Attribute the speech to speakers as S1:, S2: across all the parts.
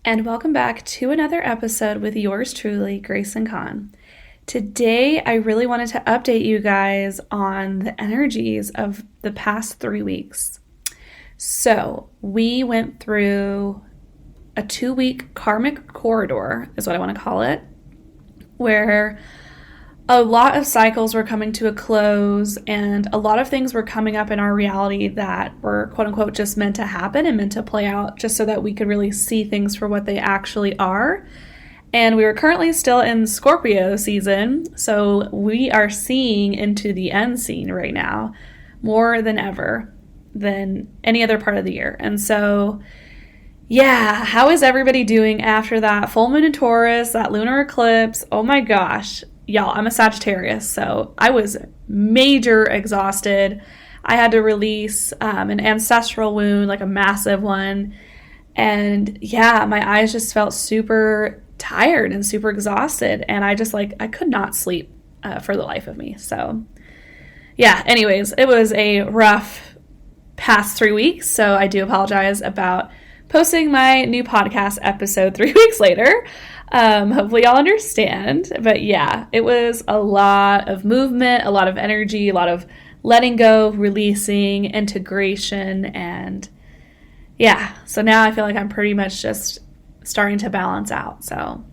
S1: and welcome back to another episode with yours truly, Gracen. Today, I really wanted to update you guys on the energies of the past 3 weeks. So, we went through a 2-week karmic corridor, is what I want to call it, where a lot of cycles were coming to a close and a lot of things were coming up in our reality that were quote unquote just meant to happen and meant to play out just so that we could really see things for what they actually are. And we are currently still in Scorpio season, so we are seeing into the unseen right now more than ever than any other part of the year. And so, yeah, how is everybody doing after that full moon in Taurus, that lunar eclipse? Oh my gosh. Y'all, I'm a Sagittarius, so I was major exhausted. I had to release an ancestral wound, like a massive one. And yeah, my eyes just felt super tired and super exhausted. And I could not sleep for the life of me. So yeah, anyways, it was a rough past 3 weeks. So I do apologize about posting my new podcast episode 3 weeks later. Hopefully y'all understand. But yeah, it was a lot of movement, a lot of energy, a lot of letting go, releasing, integration, and yeah. So now I feel like I'm pretty much just starting to balance out. So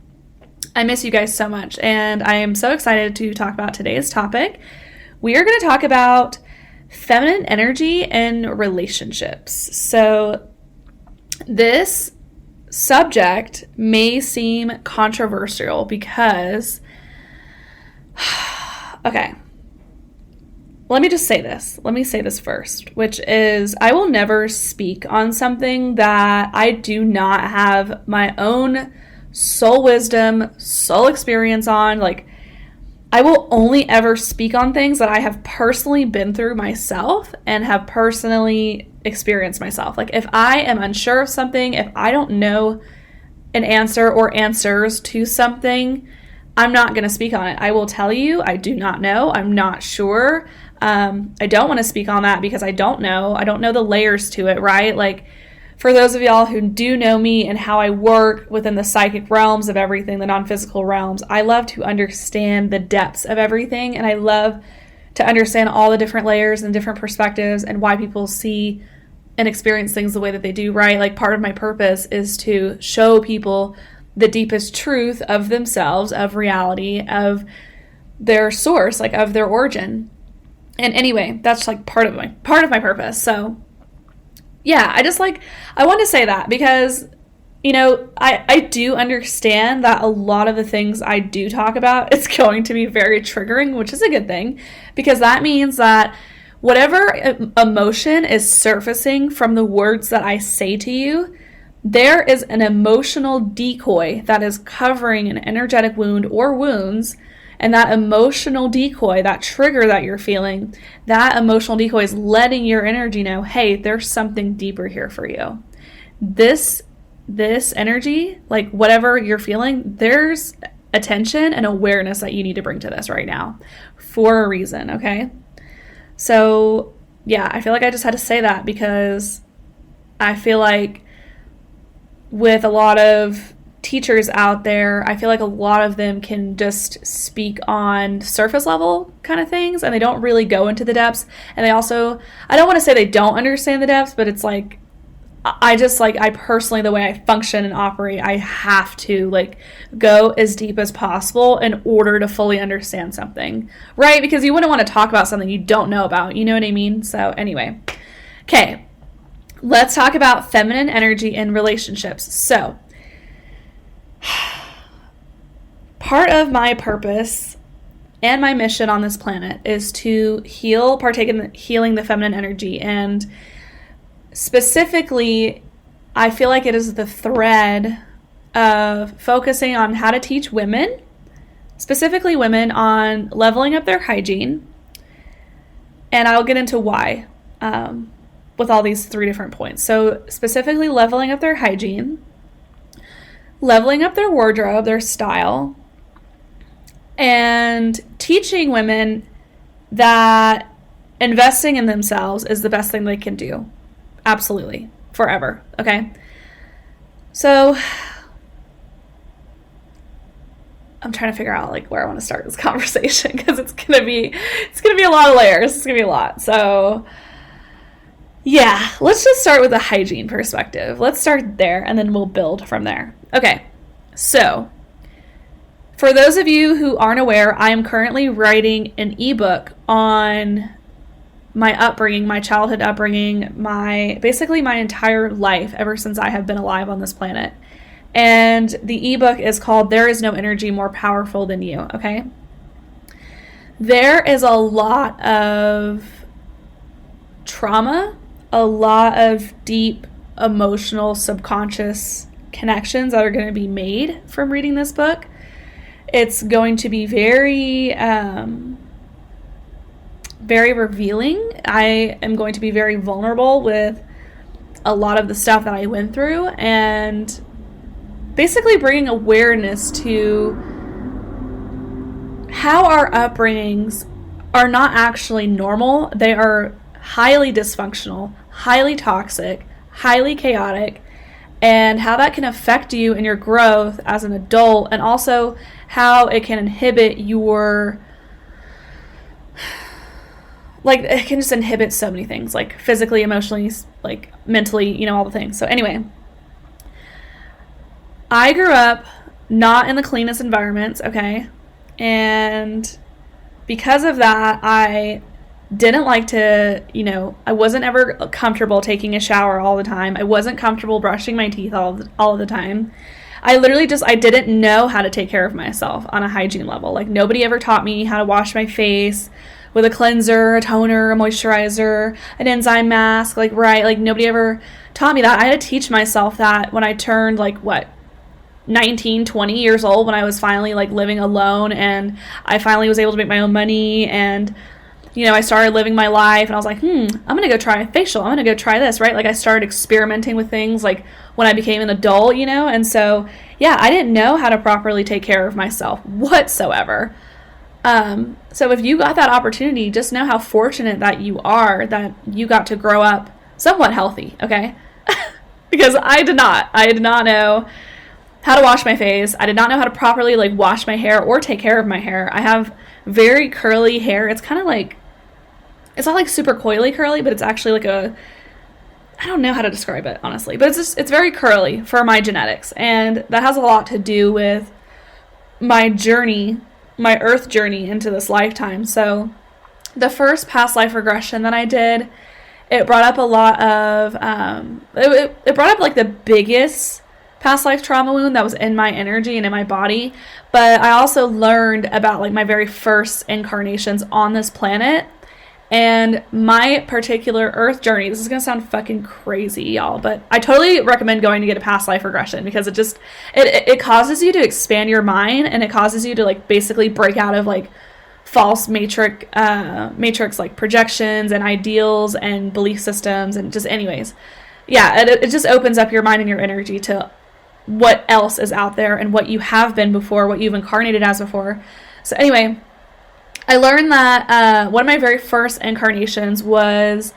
S1: I miss you guys so much. And I am so excited to talk about today's topic. We are going to talk about feminine energy in relationships. So this subject may seem controversial because, okay, let me just say this. Let me say this first, which is I will never speak on something that I do not have my own soul wisdom, soul experience on. Like, I will only ever speak on things that I have personally been through myself and have personally experienced myself. Like, if I am unsure of something, if I don't know an answer or answers to something, I'm not going to speak on it. I will tell you, I do not know. I'm not sure. I don't want to speak on that because I don't know. I don't know the layers to it, right? Like, for those of y'all who do know me and how I work within the psychic realms of everything, the non-physical realms, I love to understand the depths of everything, and I love to understand all the different layers and different perspectives and why people see and experience things the way that they do, right? Like, part of my purpose is to show people the deepest truth of themselves, of reality, of their source, like of their origin. And anyway, that's like part of my purpose. So yeah, I want to say that because, you know, I do understand that a lot of the things I do talk about, it's going to be very triggering, which is a good thing, because that means that whatever emotion is surfacing from the words that I say to you, there is an emotional decoy that is covering an energetic wound or wounds. And that emotional decoy, that trigger that you're feeling, that emotional decoy is letting your energy know, hey, there's something deeper here for you. This energy, like whatever you're feeling, there's attention and awareness that you need to bring to this right now for a reason, okay? So, yeah, I feel like I just had to say that because I feel like with a lot of teachers out there, I feel like a lot of them can just speak on surface level kind of things and they don't really go into the depths. And they also, I don't want to say they don't understand the depths, but it's like, I personally, the way I function and operate, I have to like go as deep as possible in order to fully understand something, right? Because you wouldn't want to talk about something you don't know about, you know what I mean? So anyway, okay, let's talk about feminine energy in relationships. So part of my purpose and my mission on this planet is to partake in healing the feminine energy. And specifically, I feel like it is the thread of focusing on how to teach women, specifically women, on leveling up their hygiene. And I'll get into why with all these 3 different points. So specifically leveling up their hygiene, leveling up their wardrobe, their style, and teaching women that investing in themselves is the best thing they can do. Absolutely. Forever. Okay? So I'm trying to figure out like where I want to start this conversation, because it's gonna be a lot of layers. It's gonna be a lot. So yeah, let's just start with a hygiene perspective. Let's start there, and then we'll build from there. Okay, so for those of you who aren't aware, I am currently writing an ebook on my upbringing, my childhood upbringing, basically my entire life ever since I have been alive on this planet. And the ebook is called There Is No Energy More Powerful Than You, okay? There is a lot of trauma, a lot of deep emotional subconscious connections that are going to be made from reading this book. It's going to be very, very revealing. I am going to be very vulnerable with a lot of the stuff that I went through, and basically bringing awareness to how our upbringings are not actually normal. They are highly dysfunctional, highly toxic, highly chaotic, and how that can affect you in your growth as an adult, and also how it can inhibit your, like, it can just inhibit so many things, like physically, emotionally, like mentally, all the things. So anyway, I grew up not in the cleanest environments, okay? And because of that, I didn't like to, I wasn't ever comfortable taking a shower all the time. I wasn't comfortable brushing my teeth all of the time. I literally I didn't know how to take care of myself on a hygiene level. Like, nobody ever taught me how to wash my face with a cleanser, a toner, a moisturizer, an enzyme mask, like nobody ever taught me that. I had to teach myself that when I turned 19, 20 years old, when I was finally living alone, and I finally was able to make my own money, and I started living my life, and I was like, I'm gonna go try a facial, I'm gonna go try this, right? I started experimenting with things when I became an adult, and so yeah, I didn't know how to properly take care of myself whatsoever. So if you got that opportunity, just know how fortunate that you are that you got to grow up somewhat healthy, okay? Because I did not know how to wash my face. I did not know how to properly wash my hair or take care of my hair. I have very curly hair. It's kind of it's not super coily curly, but it's actually I don't know how to describe it, honestly, but it's very curly for my genetics, and that has a lot to do with my journey, my earth journey into this lifetime. So the first past life regression that I did, it brought up a lot of it brought up the biggest past life trauma wound that was in my energy and in my body, but I also learned about my very first incarnations on this planet. And my particular earth journey, this is going to sound fucking crazy, y'all, but I totally recommend going to get a past life regression, because it causes you to expand your mind, and it causes you to basically break out of false matrix projections and ideals and belief systems, and just anyways. Yeah, it just opens up your mind and your energy to what else is out there and what you have been before, what you've incarnated as before. So anyway, I learned that one of my very first incarnations was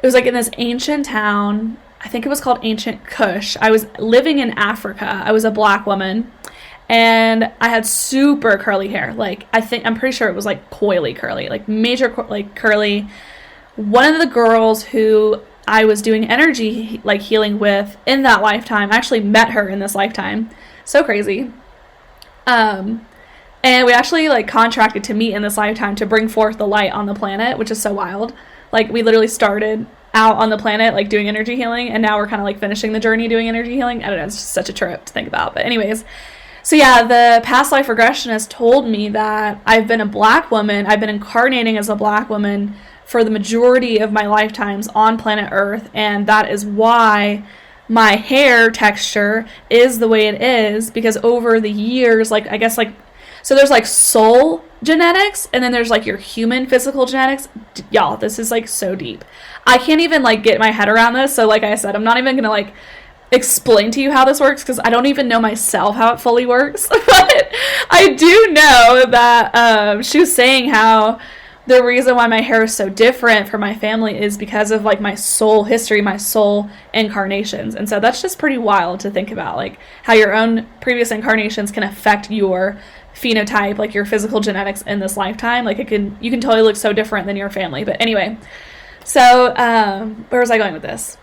S1: in this ancient town. I think it was called Ancient Kush. I was living in Africa. I was a black woman, and I had super curly hair. I'm pretty sure it was coily curly, major curly. One of the girls who I was doing energy healing with in that lifetime, I actually met her in this lifetime. So crazy. And we actually contracted to meet in this lifetime to bring forth the light on the planet, which is so wild. We literally started out on the planet doing energy healing, and now we're kind of finishing the journey doing energy healing. I don't know, it's just such a trip to think about. But anyways, so yeah, the past life regressionist told me that I've been a black woman. I've been incarnating as a black woman for the majority of my lifetimes on planet Earth, and that is why my hair texture is the way it is, because over the years, I guess so there's soul genetics, and then there's your human physical genetics. Y'all, this is so deep. I can't even get my head around this. So I said, I'm not even gonna explain to you how this works, because I don't even know myself how it fully works. But I do know that she was saying how the reason why my hair is so different from my family is because of my soul history, my soul incarnations. And so that's just pretty wild to think about, how your own previous incarnations can affect your phenotype, like your physical genetics in this lifetime. Like you can totally look so different than your family. But anyway, so where was I going with this?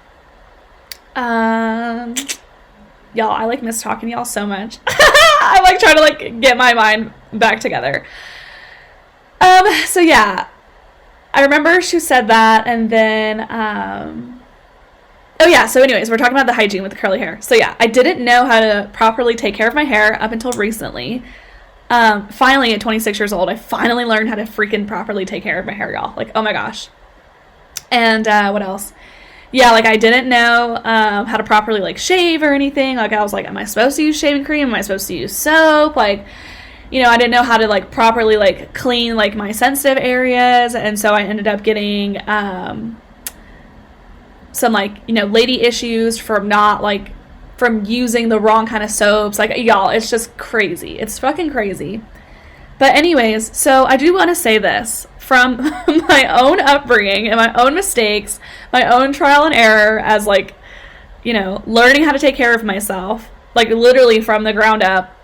S1: Y'all, I like miss talking to y'all so much. I like trying to like get my mind back together. So yeah, I remember she said that, and then oh yeah, so anyways, we're talking about the hygiene with the curly hair. So yeah, I didn't know how to properly take care of my hair up until recently. Finally, at 26 years old, I finally learned how to freaking properly take care of my hair, y'all. Like, oh my gosh. And what else? Yeah, like I didn't know how to properly like shave or anything. Like I was like, am I supposed to use shaving cream? Am I supposed to use soap? Like, you know, I didn't know how to like properly like clean like my sensitive areas. And so I ended up getting some like, you know, lady issues from using the wrong kind of soaps. Like, y'all, it's just crazy. It's fucking crazy. But anyways, so I do want to say this from my own upbringing and my own mistakes, my own trial and error as like, you know, learning how to take care of myself, like literally from the ground up.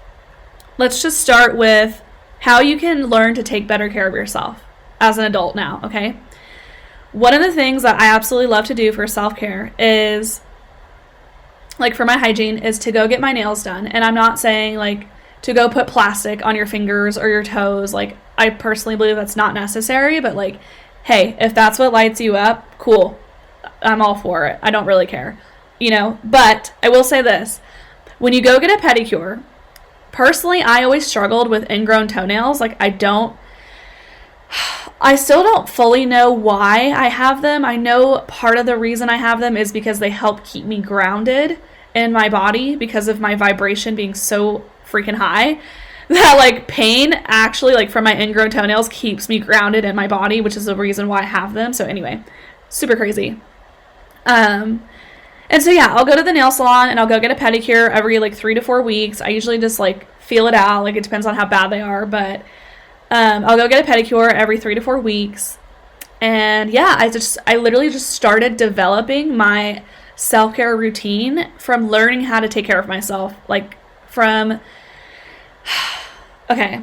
S1: Let's just start with how you can learn to take better care of yourself as an adult now, okay? One of the things that I absolutely love to do for self-care is, like for my hygiene, is to go get my nails done. And I'm not saying like to go put plastic on your fingers or your toes. Like, I personally believe that's not necessary, but like, hey, if that's what lights you up, cool. I'm all for it. I don't really care, you know? But I will say this, when you go get a pedicure, personally, I always struggled with ingrown toenails. Like, I still don't fully know why I have them. I know part of the reason I have them is because they help keep me grounded in my body because of my vibration being so freaking high that like pain actually like from my ingrown toenails keeps me grounded in my body, which is the reason why I have them. So anyway, super crazy. And so yeah, I'll go to the nail salon and I'll go get a pedicure every like 3 to 4 weeks. I usually just like feel it out. Like it depends on how bad they are, but I'll go get a pedicure every 3 to 4 weeks. And yeah, I literally just started developing my self-care routine from learning how to take care of myself. Like from, okay.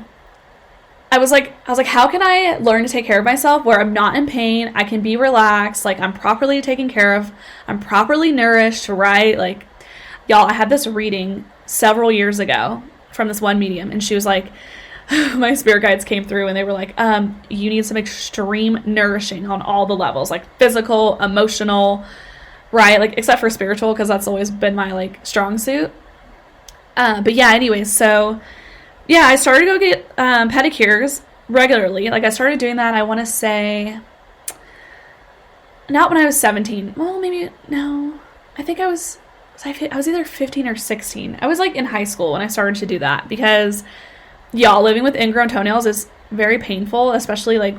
S1: I was like, how can I learn to take care of myself where I'm not in pain? I can be relaxed. Like I'm properly taken care of. I'm properly nourished, right? Like, y'all, I had this reading several years ago from this one medium, and she was like, my spirit guides came through and they were like, you need some extreme nourishing on all the levels, like physical, emotional, right? Like, except for spiritual, because that's always been my like strong suit. But yeah, anyways, so yeah, I started to go get pedicures regularly. Like I started doing that, I want to say, not when I was 17. Well, maybe, no. I think I was either 15 or 16. I was like in high school when I started to do that because, y'all, living with ingrown toenails is very painful, especially like,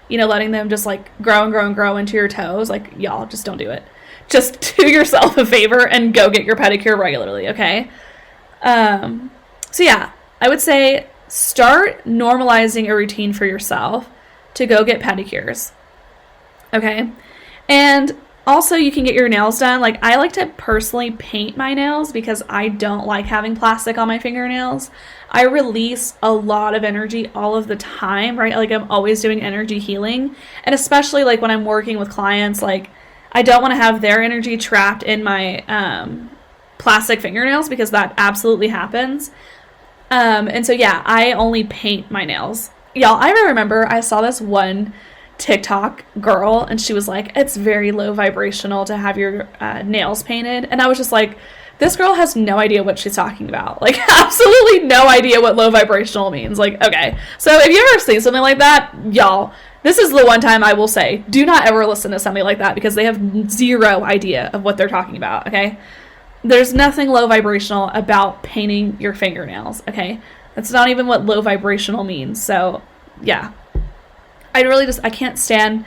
S1: you know, letting them just like grow and grow and grow into your toes. Like, y'all, just don't do it. Just do yourself a favor and go get your pedicure regularly, okay? So yeah, I would say start normalizing a routine for yourself to go get pedicures, okay? And also, you can get your nails done. Like, I like to personally paint my nails because I don't like having plastic on my fingernails. I release a lot of energy all of the time, right? Like, I'm always doing energy healing. And especially, like, when I'm working with clients, like, I don't want to have their energy trapped in my plastic fingernails because that absolutely happens. And so, yeah, I only paint my nails. Y'all, I remember I saw this one TikTok girl and she was like, it's very low vibrational to have your nails painted. And I was just like, this girl has no idea what she's talking about. Like, absolutely no idea what low vibrational means. Like, okay. So if you ever see something like that, y'all, this is the one time I will say, do not ever listen to somebody like that because they have zero idea of what they're talking about, okay? There's nothing low vibrational about painting your fingernails, okay? That's not even what low vibrational means. So, yeah. I can't stand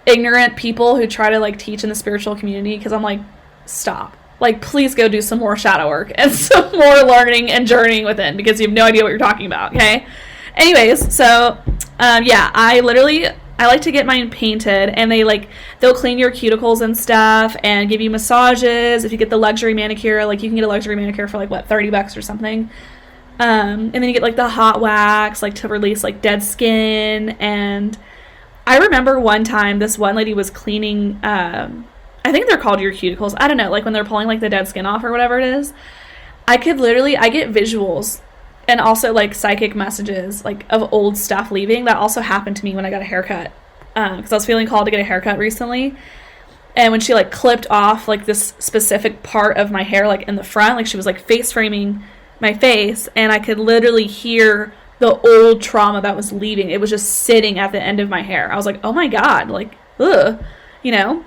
S1: ignorant people who try to like teach in the spiritual community because I'm like, stop. Like, please go do some more shadow work and some more learning and journeying within because you have no idea what you're talking about, okay? Anyways, so, yeah, I like to get mine painted and they'll clean your cuticles and stuff and give you massages. If you get the luxury manicure, like you can get a luxury manicure for like, what, $30 or something. And then you get like the hot wax, like to release like dead skin. And I remember one time this one lady was cleaning, I think they're called your cuticles. I don't know, like when they're pulling like the dead skin off or whatever it is. I get visuals and also like psychic messages like of old stuff leaving. That also happened to me when I got a haircut, because I was feeling called to get a haircut recently. And when she like clipped off like this specific part of my hair, like in the front, like she was like face framing my face, and I could literally hear the old trauma that was leaving. It was just sitting at the end of my hair. I was like, oh my God, like, ugh, you know?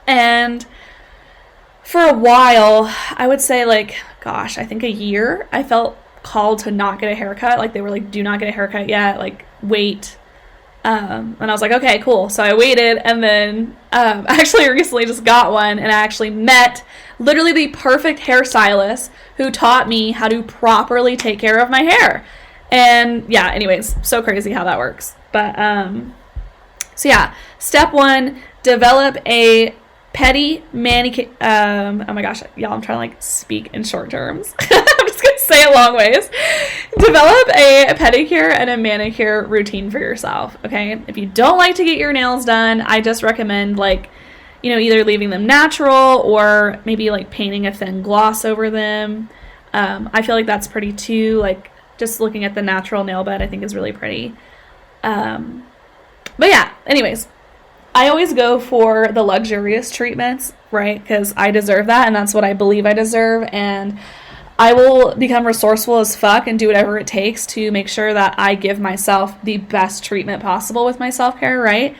S1: And for a while, I would say like, gosh, I think a year, I felt called to not get a haircut. Like they were like, do not get a haircut yet, like wait. And I was like, okay, cool. So I waited, and then I actually recently just got one, and I actually met literally the perfect hairstylist who taught me how to properly take care of my hair. And yeah, anyways, so crazy how that works. But so yeah, step 1, develop a pedi manicure. Oh my gosh, y'all, I'm trying to like speak in short terms. I'm just gonna say it long ways. Develop a pedicure and a manicure routine for yourself. Okay, if you don't like to get your nails done, I just recommend like, you know, either leaving them natural or maybe like painting a thin gloss over them. I feel like that's pretty too. Like just looking at the natural nail bed, I think is really pretty. But yeah, anyways. I always go for the luxurious treatments, right? Because I deserve that, and that's what I believe I deserve. And I will become resourceful as fuck and do whatever it takes to make sure that I give myself the best treatment possible with my self-care, right?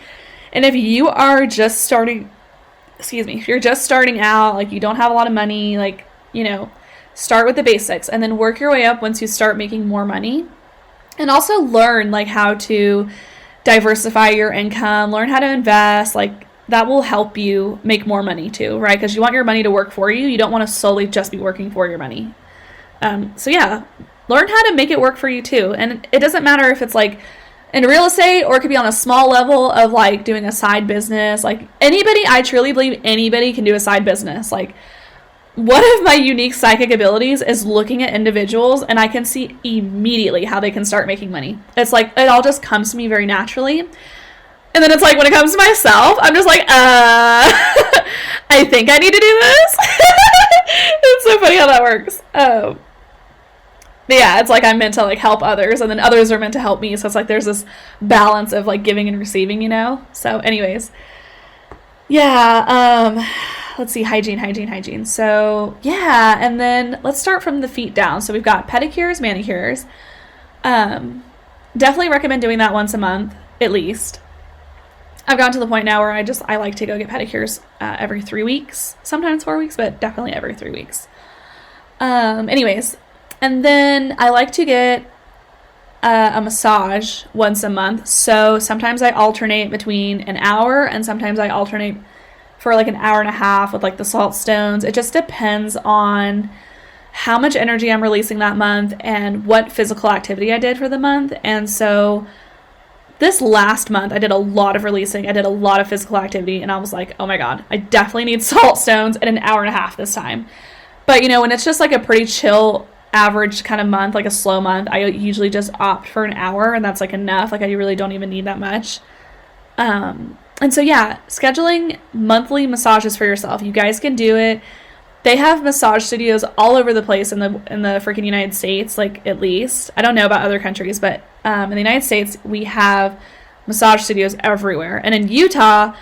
S1: And if you are just starting, if you're just starting out, like you don't have a lot of money, like, you know, start with the basics and then work your way up once you start making more money. And also learn like how to diversify your income, learn how to invest, like that will help you make more money too, right? Because you want your money to work for you. You don't want to solely just be working for your money. So yeah, learn how to make it work for you too. And it doesn't matter if it's like in real estate or it could be on a small level of like doing a side business. Like anybody, I truly believe anybody can do a side business. Like one of my unique psychic abilities is looking at individuals, and I can see immediately how they can start making money. It's like, it all just comes to me very naturally. And then it's like, when it comes to myself, I'm just like, I think I need to do this. It's so funny how that works. But yeah, it's like I'm meant to like help others, and then others are meant to help me. So it's like there's this balance of like giving and receiving, you know? So anyways, yeah, let's see, hygiene. So yeah, and then let's start from the feet down. So we've got pedicures, manicures. Definitely recommend doing that once a month, at least. I've gotten to the point now where I like to go get pedicures every 3 weeks, sometimes 4 weeks, but definitely every 3 weeks. Anyways, and then I like to get a massage once a month. So sometimes I alternate between an hour, and sometimes I alternate for like an hour and a half with like the salt stones. It just depends on how much energy I'm releasing that month and what physical activity I did for the month. And so this last month I did a lot of releasing. I did a lot of physical activity, and I was like, oh my God, I definitely need salt stones in an hour and a half this time. But you know, when it's just like a pretty chill average kind of month, like a slow month, I usually just opt for an hour, and that's like enough. Like I really don't even need that much. And so yeah, scheduling monthly massages for yourself. You guys can do it. They have massage studios all over the place in the freaking United States, like at least. I don't know about other countries, but in the United States, we have massage studios everywhere. And in Utah,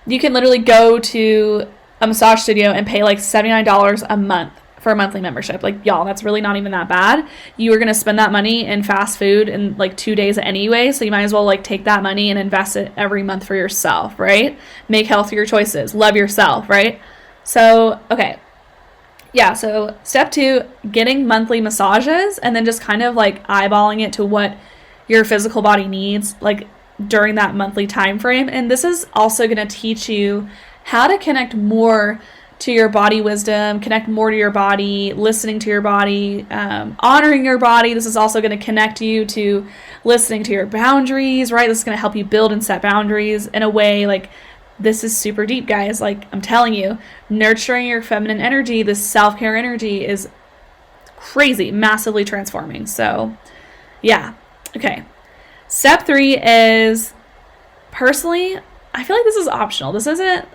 S1: you can literally go to a massage studio and pay like $79 a month for a monthly membership. Like, y'all, that's really not even that bad. You are going to spend that money in fast food in like 2 days anyway, so you might as well like take that money and invest it every month for yourself, right? Make healthier choices. Love yourself, right? So, okay. Yeah, so step 2, getting monthly massages, and then just kind of like eyeballing it to what your physical body needs like during that monthly time frame. And this is also going to teach you how to connect more to your body wisdom, connect more to your body, listening to your body, honoring your body. This is also going to connect you to listening to your boundaries, right? This is going to help you build and set boundaries in a way like, this is super deep, guys. Like, I'm telling you, nurturing your feminine energy, this self-care energy is crazy, massively transforming. So yeah. Okay. Step 3 is, personally, I feel like this is optional. This isn't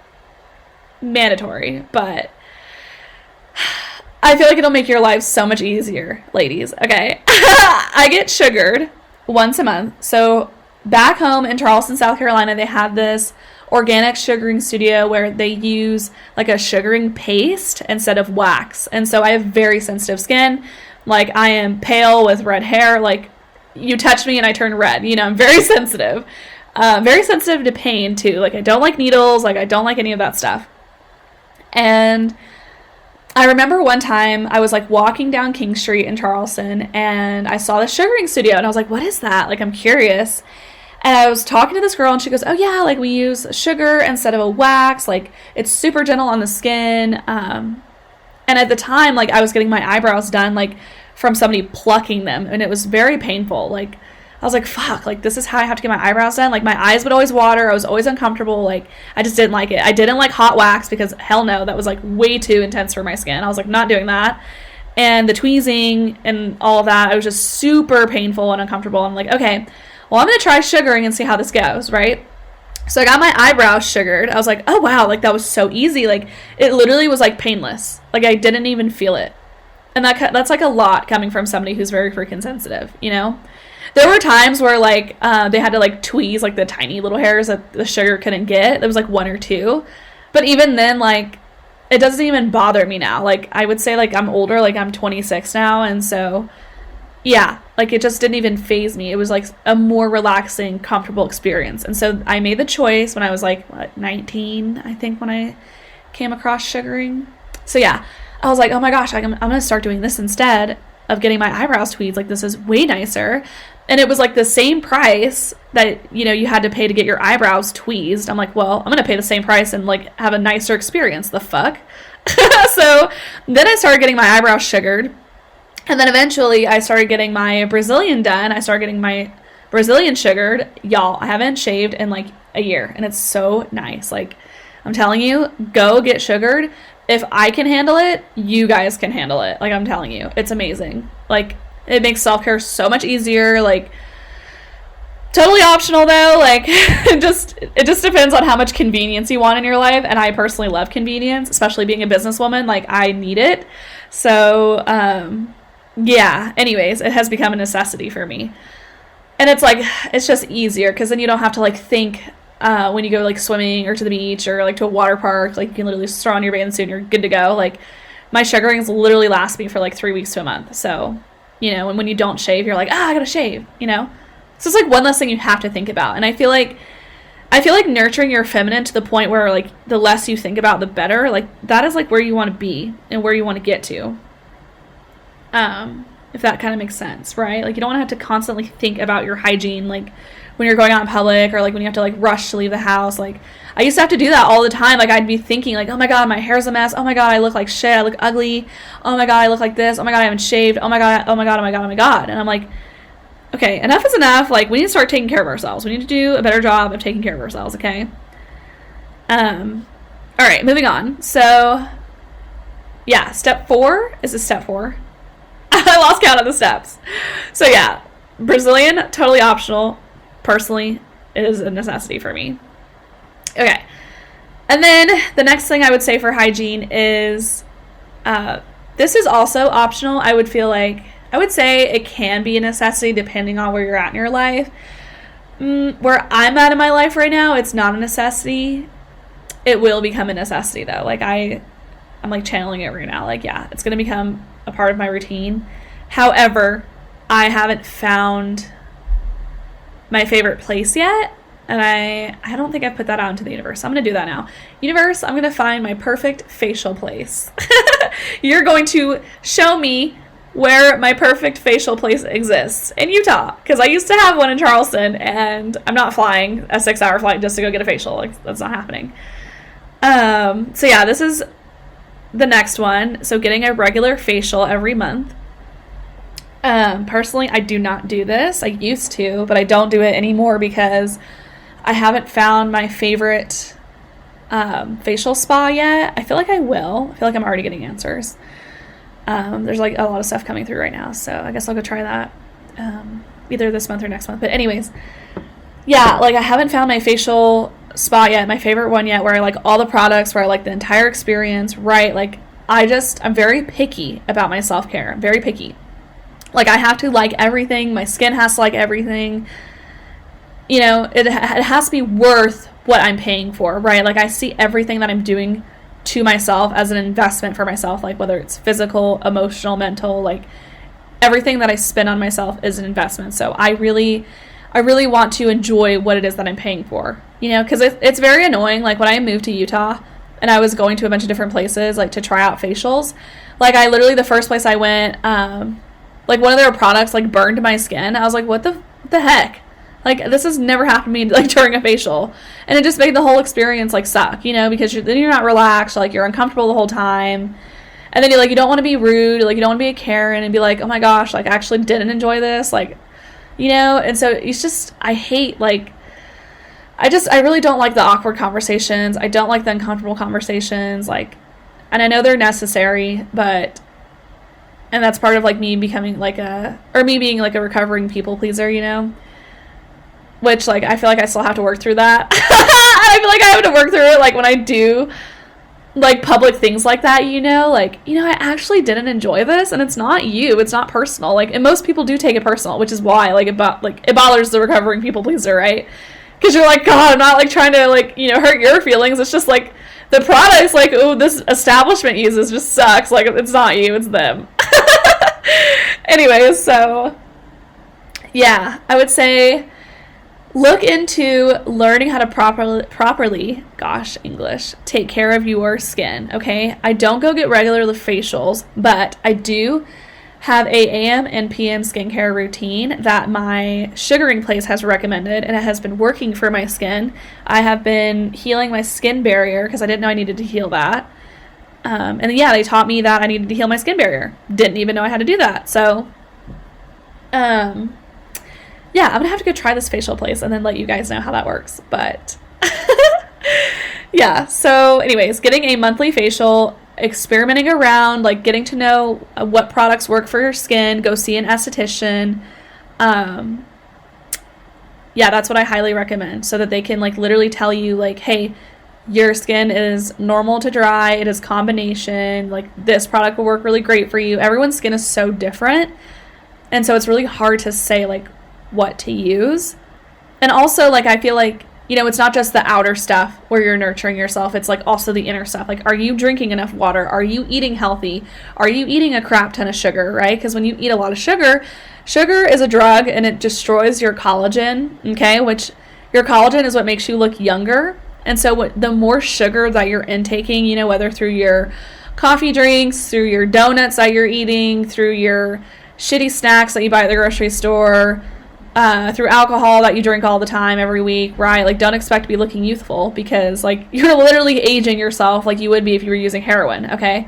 S1: mandatory, but I feel like it'll make your life so much easier, ladies. Okay. I get sugared once a month. So back home in Charleston, South Carolina, they have this organic sugaring studio where they use like a sugaring paste instead of wax. And so I have very sensitive skin. Like, I am pale with red hair. Like, you touch me and I turn red. You know, I'm very sensitive. Very sensitive to pain too. Like, I don't like needles. Like, I don't like any of that stuff. And I remember one time I was like walking down King Street in Charleston and I saw the sugaring studio and I was like, what is that? Like, I'm curious. And I was talking to this girl and she goes, oh yeah, like, we use sugar instead of a wax. Like, it's super gentle on the skin. And at the time, like, I was getting my eyebrows done, like, from somebody plucking them, and it was very painful. Like, I was like, fuck, like, this is how I have to get my eyebrows done. Like, my eyes would always water. I was always uncomfortable. Like, I just didn't like it. I didn't like hot wax because, hell no, that was like way too intense for my skin. I was like, not doing that. And the tweezing and all of that, it was just super painful and uncomfortable. I'm like, okay, well, I'm going to try sugaring and see how this goes, right? So I got my eyebrows sugared. I was like, oh wow, like, that was so easy. Like, it literally was like painless. Like, I didn't even feel it. And that's like a lot coming from somebody who's very freaking sensitive, you know? There were times where, like, they had to, like, tweeze, like, the tiny little hairs that the sugar couldn't get. There was, like, 1 or 2. But even then, like, it doesn't even bother me now. Like, I would say, like, I'm older. Like, I'm 26 now. And so, yeah, like, it just didn't even faze me. It was, like, a more relaxing, comfortable experience. And so I made the choice when I was, like, 19, I think, when I came across sugaring. So, yeah, I was like, oh, my gosh, I'm going to start doing this instead of getting my eyebrows tweezed. Like, this is way nicer. And it was like the same price that, you know, you had to pay to get your eyebrows tweezed. I'm like, well, I'm going to pay the same price and, like, have a nicer experience. The fuck? So then I started getting my eyebrows sugared. And then eventually I started getting my Brazilian done. I started getting my Brazilian sugared. Y'all, I haven't shaved in like a year. And it's so nice. Like, I'm telling you, go get sugared. If I can handle it, you guys can handle it. Like, I'm telling you, it's amazing. Like, it makes self-care so much easier. Like, totally optional though. Like, it just depends on how much convenience you want in your life. And I personally love convenience, especially being a businesswoman. Like, I need it. So, yeah. Anyways, it has become a necessity for me. And it's like, it's just easier because then you don't have to, like, think when you go, like, swimming or to the beach or, like, to a water park. Like, you can literally just throw on your bathing suit and you're good to go. Like, my sugarings literally last me for, like, 3 weeks to a month. So, you know, and when you don't shave, you're like, I gotta shave, you know? So it's like one less thing you have to think about. And I feel like nurturing your feminine to the point where, like, the less you think about, the better. Like, that is, like, where you want to be and where you want to get to. If that kind of makes sense, right? Like, you don't want to have to constantly think about your hygiene, like, when you're going out in public or, like, when you have to, like, rush to leave the house. Like, I used to have to do that all the time. Like, I'd be thinking, like, oh my god, my hair's a mess. Oh my god, I look like shit. I look ugly. Oh my god, I look like this. Oh my god, I haven't shaved. Oh my god, oh my god, oh my god, oh my god. And I'm like, okay, enough is enough. Like, we need to start taking care of ourselves. We need to do a better job of taking care of ourselves, okay? All right, moving on. So, yeah, step 4. Is this step 4? I lost count of the steps. So, yeah, Brazilian, totally optional. Personally, is a necessity for me. Okay. And then the next thing I would say for hygiene is, this is also optional. I would say it can be a necessity depending on where you're at in your life. Where I'm at in my life right now, it's not a necessity. It will become a necessity though. Like, I'm like channeling it right now. Like, yeah, it's going to become a part of my routine. However, I haven't found my favorite place yet. And I don't think I've put that out into the universe. I'm going to do that now. Universe, I'm going to find my perfect facial place. You're going to show me where my perfect facial place exists in Utah. Because I used to have one in Charleston, and I'm not flying a 6-hour flight just to go get a facial. Like, that's not happening. So yeah, this is the next one. So getting a regular facial every month. Personally, I do not do this. I used to, but I don't do it anymore because I haven't found my favorite facial spa yet. I feel like I will. I feel like I'm already getting answers. There's like a lot of stuff coming through right now, so I guess I'll go try that either this month or next month. But anyways, yeah, like I haven't found my facial spot yet, my favorite one yet, where I like all the products, where I like the entire experience, right? Like I'm very picky about my self-care. I'm very picky. Like I have to like everything. My skin has to like everything. You know, it has to be worth what I'm paying for, right? Like I see everything that I'm doing to myself as an investment for myself, like whether it's physical, emotional, mental, like everything that I spend on myself is an investment. So I really want to enjoy what it is that I'm paying for, you know, because it's very annoying. Like when I moved to Utah and I was going to a bunch of different places, like to try out facials, like I literally, the first place I went, like one of their products like burned my skin. I was like, what the heck? Like this has never happened to me like during a facial, and it just made the whole experience like suck, you know, because then you're not relaxed, like you're uncomfortable the whole time, and then you don't want to be rude, like you don't want to be a Karen and be like, oh my gosh, like I actually didn't enjoy this, like, you know. And so it's just, I hate, like I really don't like the awkward conversations. I don't like the uncomfortable conversations, like, and I know they're necessary, but, and that's part of like me becoming like me being like a recovering people pleaser, you know. Which, like, I feel like I still have to work through that. I feel like I have to work through it, like, when I do, like, public things like that, you know? Like, you know, I actually didn't enjoy this, and it's not you. It's not personal. Like, and most people do take it personal, which is why, like, it bothers the recovering people pleaser, right? Because you're like, God, I'm not, like, trying to, like, you know, hurt your feelings. It's just, like, the products, like, oh, this establishment uses just sucks. Like, it's not you, it's them. Anyways, so, yeah, I would say look into learning how to properly, gosh, English, take care of your skin, okay? I don't go get regular facials, but I do have a AM and PM skincare routine that my sugaring place has recommended, and it has been working for my skin. I have been healing my skin barrier because I didn't know I needed to heal that. And yeah, they taught me that I needed to heal my skin barrier. Didn't even know I had to do that. So, yeah, I'm going to have to go try this facial place and then let you guys know how that works. But yeah, so anyways, getting a monthly facial, experimenting around, like getting to know what products work for your skin, go see an esthetician. Yeah, that's what I highly recommend, so that they can like literally tell you like, hey, your skin is normal to dry, it is combination, like this product will work really great for you. Everyone's skin is so different, and so it's really hard to say like what to use. And also, like, I feel like, you know, it's not just the outer stuff where you're nurturing yourself, it's like also the inner stuff. Like, are you drinking enough water? Are you eating healthy? Are you eating a crap ton of sugar, right? Because when you eat a lot of sugar is a drug, and it destroys your collagen, okay? Which, your collagen is what makes you look younger. And so the more sugar that you're intaking, you know, whether through your coffee drinks, through your donuts that you're eating, through your shitty snacks that you buy at the grocery store, through alcohol that you drink all the time every week, right? Like, don't expect to be looking youthful, because like you're literally aging yourself like you would be if you were using heroin, okay?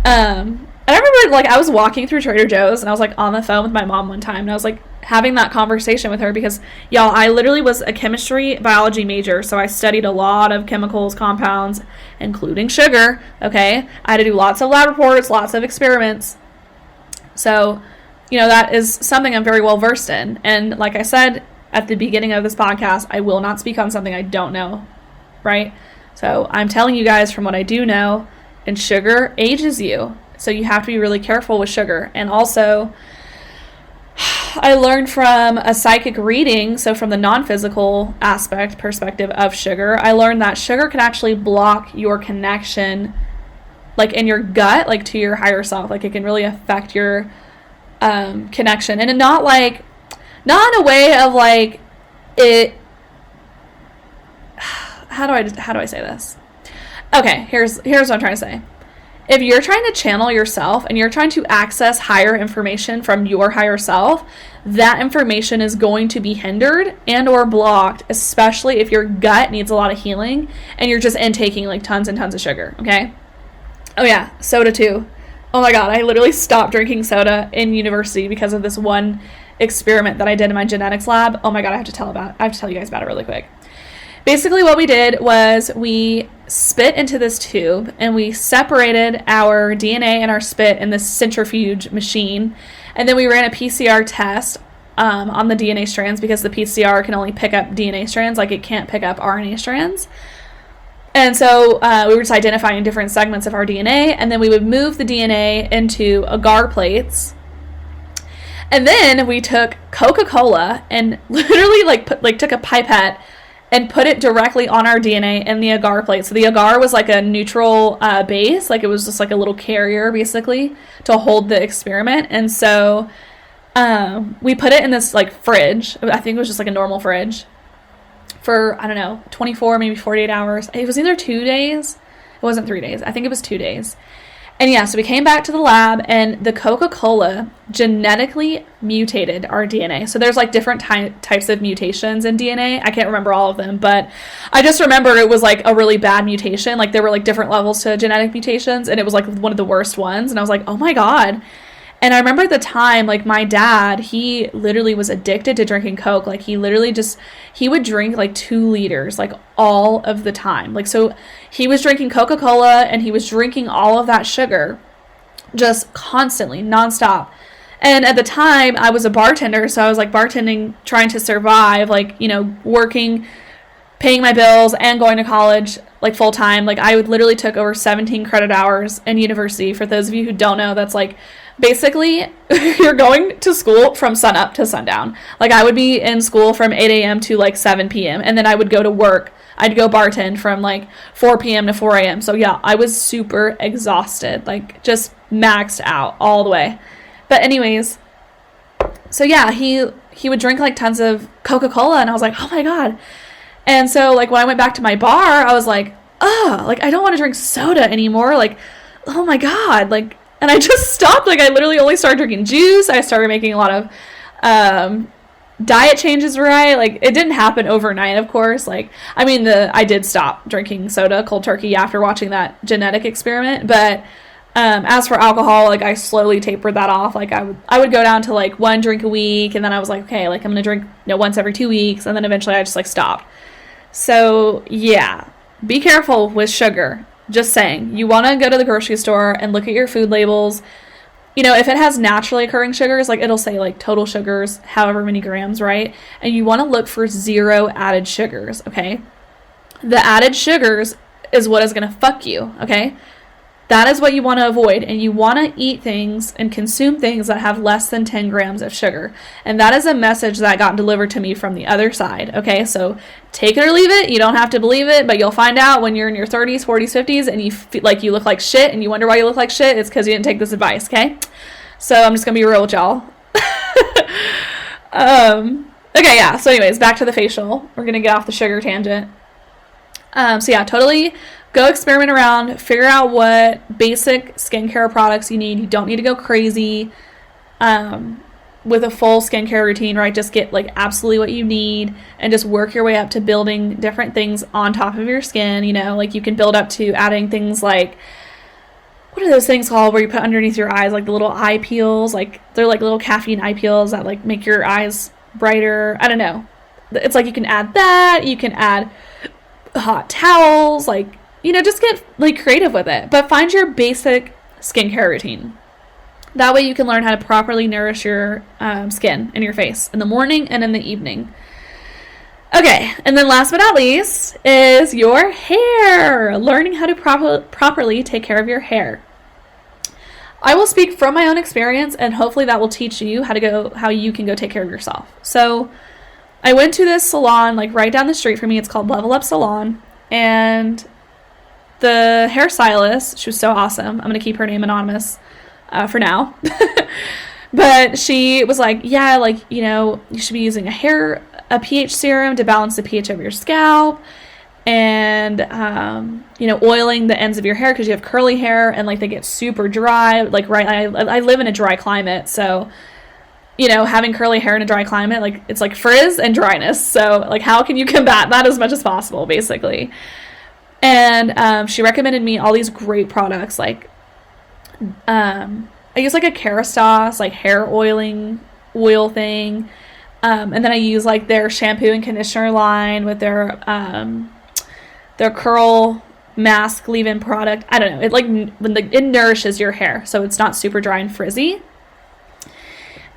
S1: And I remember like I was walking through Trader Joe's and I was like on the phone with my mom one time, and I was like having that conversation with her because, y'all, I literally was a chemistry biology major, so I studied a lot of chemicals, compounds, including sugar, okay? I had to do lots of lab reports, lots of experiments. So, you know, that is something I'm very well versed in. And like I said at the beginning of this podcast, I will not speak on something I don't know, right? So I'm telling you guys from what I do know, and sugar ages you. So you have to be really careful with sugar. And also, I learned from a psychic reading, so from the non-physical perspective of sugar, I learned that sugar can actually block your connection, like in your gut, like to your higher self. Like, it can really affect your connection, and not in a way of like it. How do I say this? Okay, here's what I'm trying to say. If you're trying to channel yourself and you're trying to access higher information from your higher self, that information is going to be hindered and or blocked, especially if your gut needs a lot of healing and you're just intaking like tons and tons of sugar, okay? Oh yeah, soda too. Oh my God, I literally stopped drinking soda in university because of this one experiment that I did in my genetics lab. Oh my God, I have to tell you guys about it really quick. Basically what we did was we spit into this tube, and we separated our DNA and our spit in this centrifuge machine. And then we ran a PCR test on the DNA strands, because the PCR can only pick up DNA strands, like it can't pick up RNA strands. And so we were just identifying different segments of our DNA, and then we would move the DNA into agar plates. And then we took Coca-Cola and literally took a pipette and put it directly on our DNA in the agar plate. So the agar was like a neutral base, like it was just like a little carrier basically to hold the experiment. And so we put it in this like fridge. I think it was just like a normal fridge for, I don't know, 24, maybe 48 hours. It was either 2 days. It wasn't 3 days. I think it was 2 days. And yeah, so we came back to the lab, and the Coca-Cola genetically mutated our DNA. So there's like different types of mutations in DNA. I can't remember all of them, but I just remember it was like a really bad mutation. Like there were like different levels to genetic mutations, and it was like one of the worst ones. And I was like, oh my God. And I remember at the time, like my dad, he literally was addicted to drinking Coke. Like he would drink like 2 liters, like all of the time. Like, so he was drinking Coca-Cola, and he was drinking all of that sugar just constantly, nonstop. And at the time I was a bartender. So I was like bartending, trying to survive, like, you know, working, paying my bills, and going to college like full time. Like I would literally took over 17 credit hours in university. For those of you who don't know, that's like, basically, you're going to school from sun up to sundown. Like, I would be in school from 8 a.m. to, like, 7 p.m. And then I would go to work. I'd go bartend from, like, 4 p.m. to 4 a.m. So, yeah, I was super exhausted. Like, just maxed out all the way. But anyways, so, yeah, he would drink, like, tons of Coca-Cola. And I was like, oh, my God. And so, like, when I went back to my bar, I was like, oh, like, I don't want to drink soda anymore. Like, oh, my God. Like, and I just stopped. Like, I literally only started drinking juice. I started making a lot of diet changes, right? Like, it didn't happen overnight, of course. Like, I mean, I did stop drinking soda cold turkey after watching that genetic experiment. But as for alcohol, like, I slowly tapered that off. Like, I would go down to, like, 1 drink a week. And then I was like, okay, like, I'm going to drink, you know, once every 2 weeks. And then eventually I just, like, stopped. So, yeah. Be careful with sugar. Just saying, you want to go to the grocery store and look at your food labels. You know, if it has naturally occurring sugars, like it'll say like total sugars, however many grams, right? And you want to look for 0 added sugars, okay? The added sugars is what is going to fuck you, okay? That is what you want to avoid. And you want to eat things and consume things that have less than 10 grams of sugar. And that is a message that got delivered to me from the other side, okay? So take it or leave it. You don't have to believe it, but you'll find out when you're in your 30s, 40s, 50s, and you feel like you look like shit, and you wonder why you look like shit. It's because you didn't take this advice, okay? So I'm just going to be real with y'all. Okay, yeah. So anyways, back to the facial. We're going to get off the sugar tangent. So yeah, totally go experiment around, figure out what basic skincare products you need. You don't need to go crazy with a full skincare routine, right? Just get like absolutely what you need and just work your way up to building different things on top of your skin. You know, like you can build up to adding things like, what are those things called where you put underneath your eyes, like the little eye peels? Like they're like little caffeine eye peels that like make your eyes brighter. I don't know. It's like you can add that. You can add hot towels, like, you know, just get like creative with it, but find your basic skincare routine. That way you can learn how to properly nourish your skin and your face in the morning and in the evening. Okay, and then last but not least is your hair. Learning how to properly take care of your hair. I will speak from my own experience, and hopefully that will teach you how you can go take care of yourself. So I went to this salon like right down the street from me. It's called Level Up Salon, and the hairstylist, she was so awesome. I'm going to keep her name anonymous for now. But she was like, yeah, like, you know, you should be using a pH serum to balance the pH of your scalp, and, you know, oiling the ends of your hair because you have curly hair and like they get super dry. Like, right, I live in a dry climate, so, you know, having curly hair in a dry climate, like it's like frizz and dryness. So like, how can you combat that as much as possible, basically? And she recommended me all these great products. Like, I use like a Kerastase, like hair oil thing. And then I use like their shampoo and conditioner line with their curl mask leave-in product. I don't know. It like it nourishes your hair, so it's not super dry and frizzy.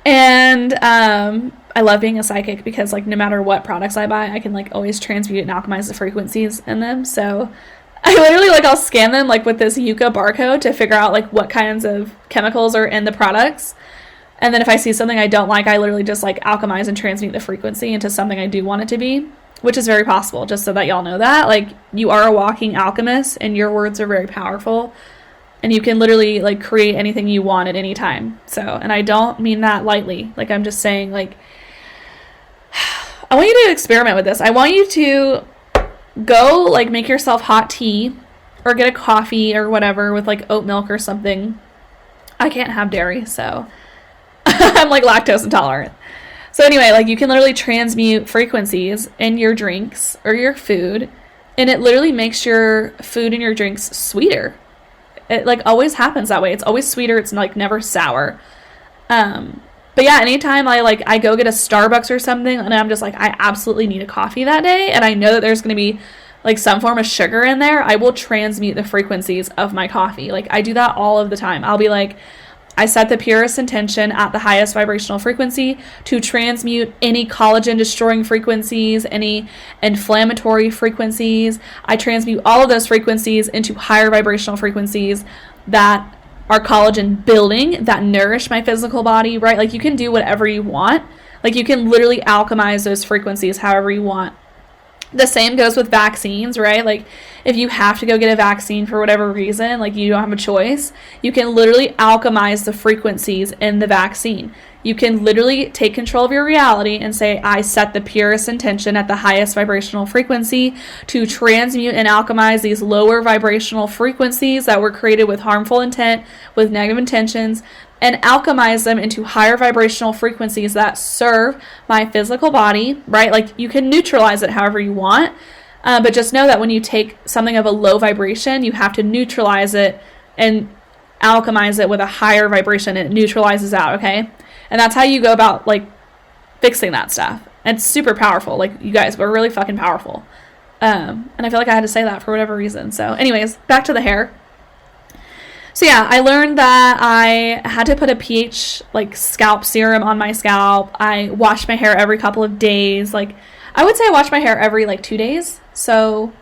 S1: And I love being a psychic because like no matter what products I buy, I can like always transmute and alchemize the frequencies in them. So I literally like I'll scan them like with this Yucca barcode to figure out like what kinds of chemicals are in the products. And then if I see something I don't like, I literally just like alchemize and transmute the frequency into something I do want it to be, which is very possible, just so that y'all know that. Like, you are a walking alchemist and your words are very powerful. And you can literally like create anything you want at any time. So, and I don't mean that lightly. Like, I'm just saying like, I want you to experiment with this. I want you to go like make yourself hot tea or get a coffee or whatever with like oat milk or something. I can't have dairy, so I'm like lactose intolerant. So anyway, like you can literally transmute frequencies in your drinks or your food, and it literally makes your food and your drinks sweeter. It like always happens that way. It's always sweeter. It's like never sour. But yeah, anytime I go get a Starbucks or something and I'm just like, I absolutely need a coffee that day, and I know that there's going to be like some form of sugar in there, I will transmute the frequencies of my coffee. Like I do that all of the time. I'll be like, I set the purest intention at the highest vibrational frequency to transmute any collagen destroying frequencies, any inflammatory frequencies. I transmute all of those frequencies into higher vibrational frequencies that are collagen building, that nourish my physical body, right? Like you can do whatever you want. Like you can literally alchemize those frequencies however you want. The same goes with vaccines, right? Like if you have to go get a vaccine for whatever reason, like you don't have a choice, you can literally alchemize the frequencies in the vaccine. You can literally take control of your reality and say, I set the purest intention at the highest vibrational frequency to transmute and alchemize these lower vibrational frequencies that were created with harmful intent, with negative intentions, and alchemize them into higher vibrational frequencies that serve my physical body, right? Like you can neutralize it however you want, but just know that when you take something of a low vibration, you have to neutralize it and alchemize it with a higher vibration, and it neutralizes out, okay? And that's how you go about like fixing that stuff. And it's super powerful. Like you guys, we're really fucking powerful. And I feel like I had to say that for whatever reason. So anyways, back to the hair. So yeah, I learned that I had to put a pH like scalp serum on my scalp. I wash my hair every couple of days. Like I would say I wash my hair every like 2 days. So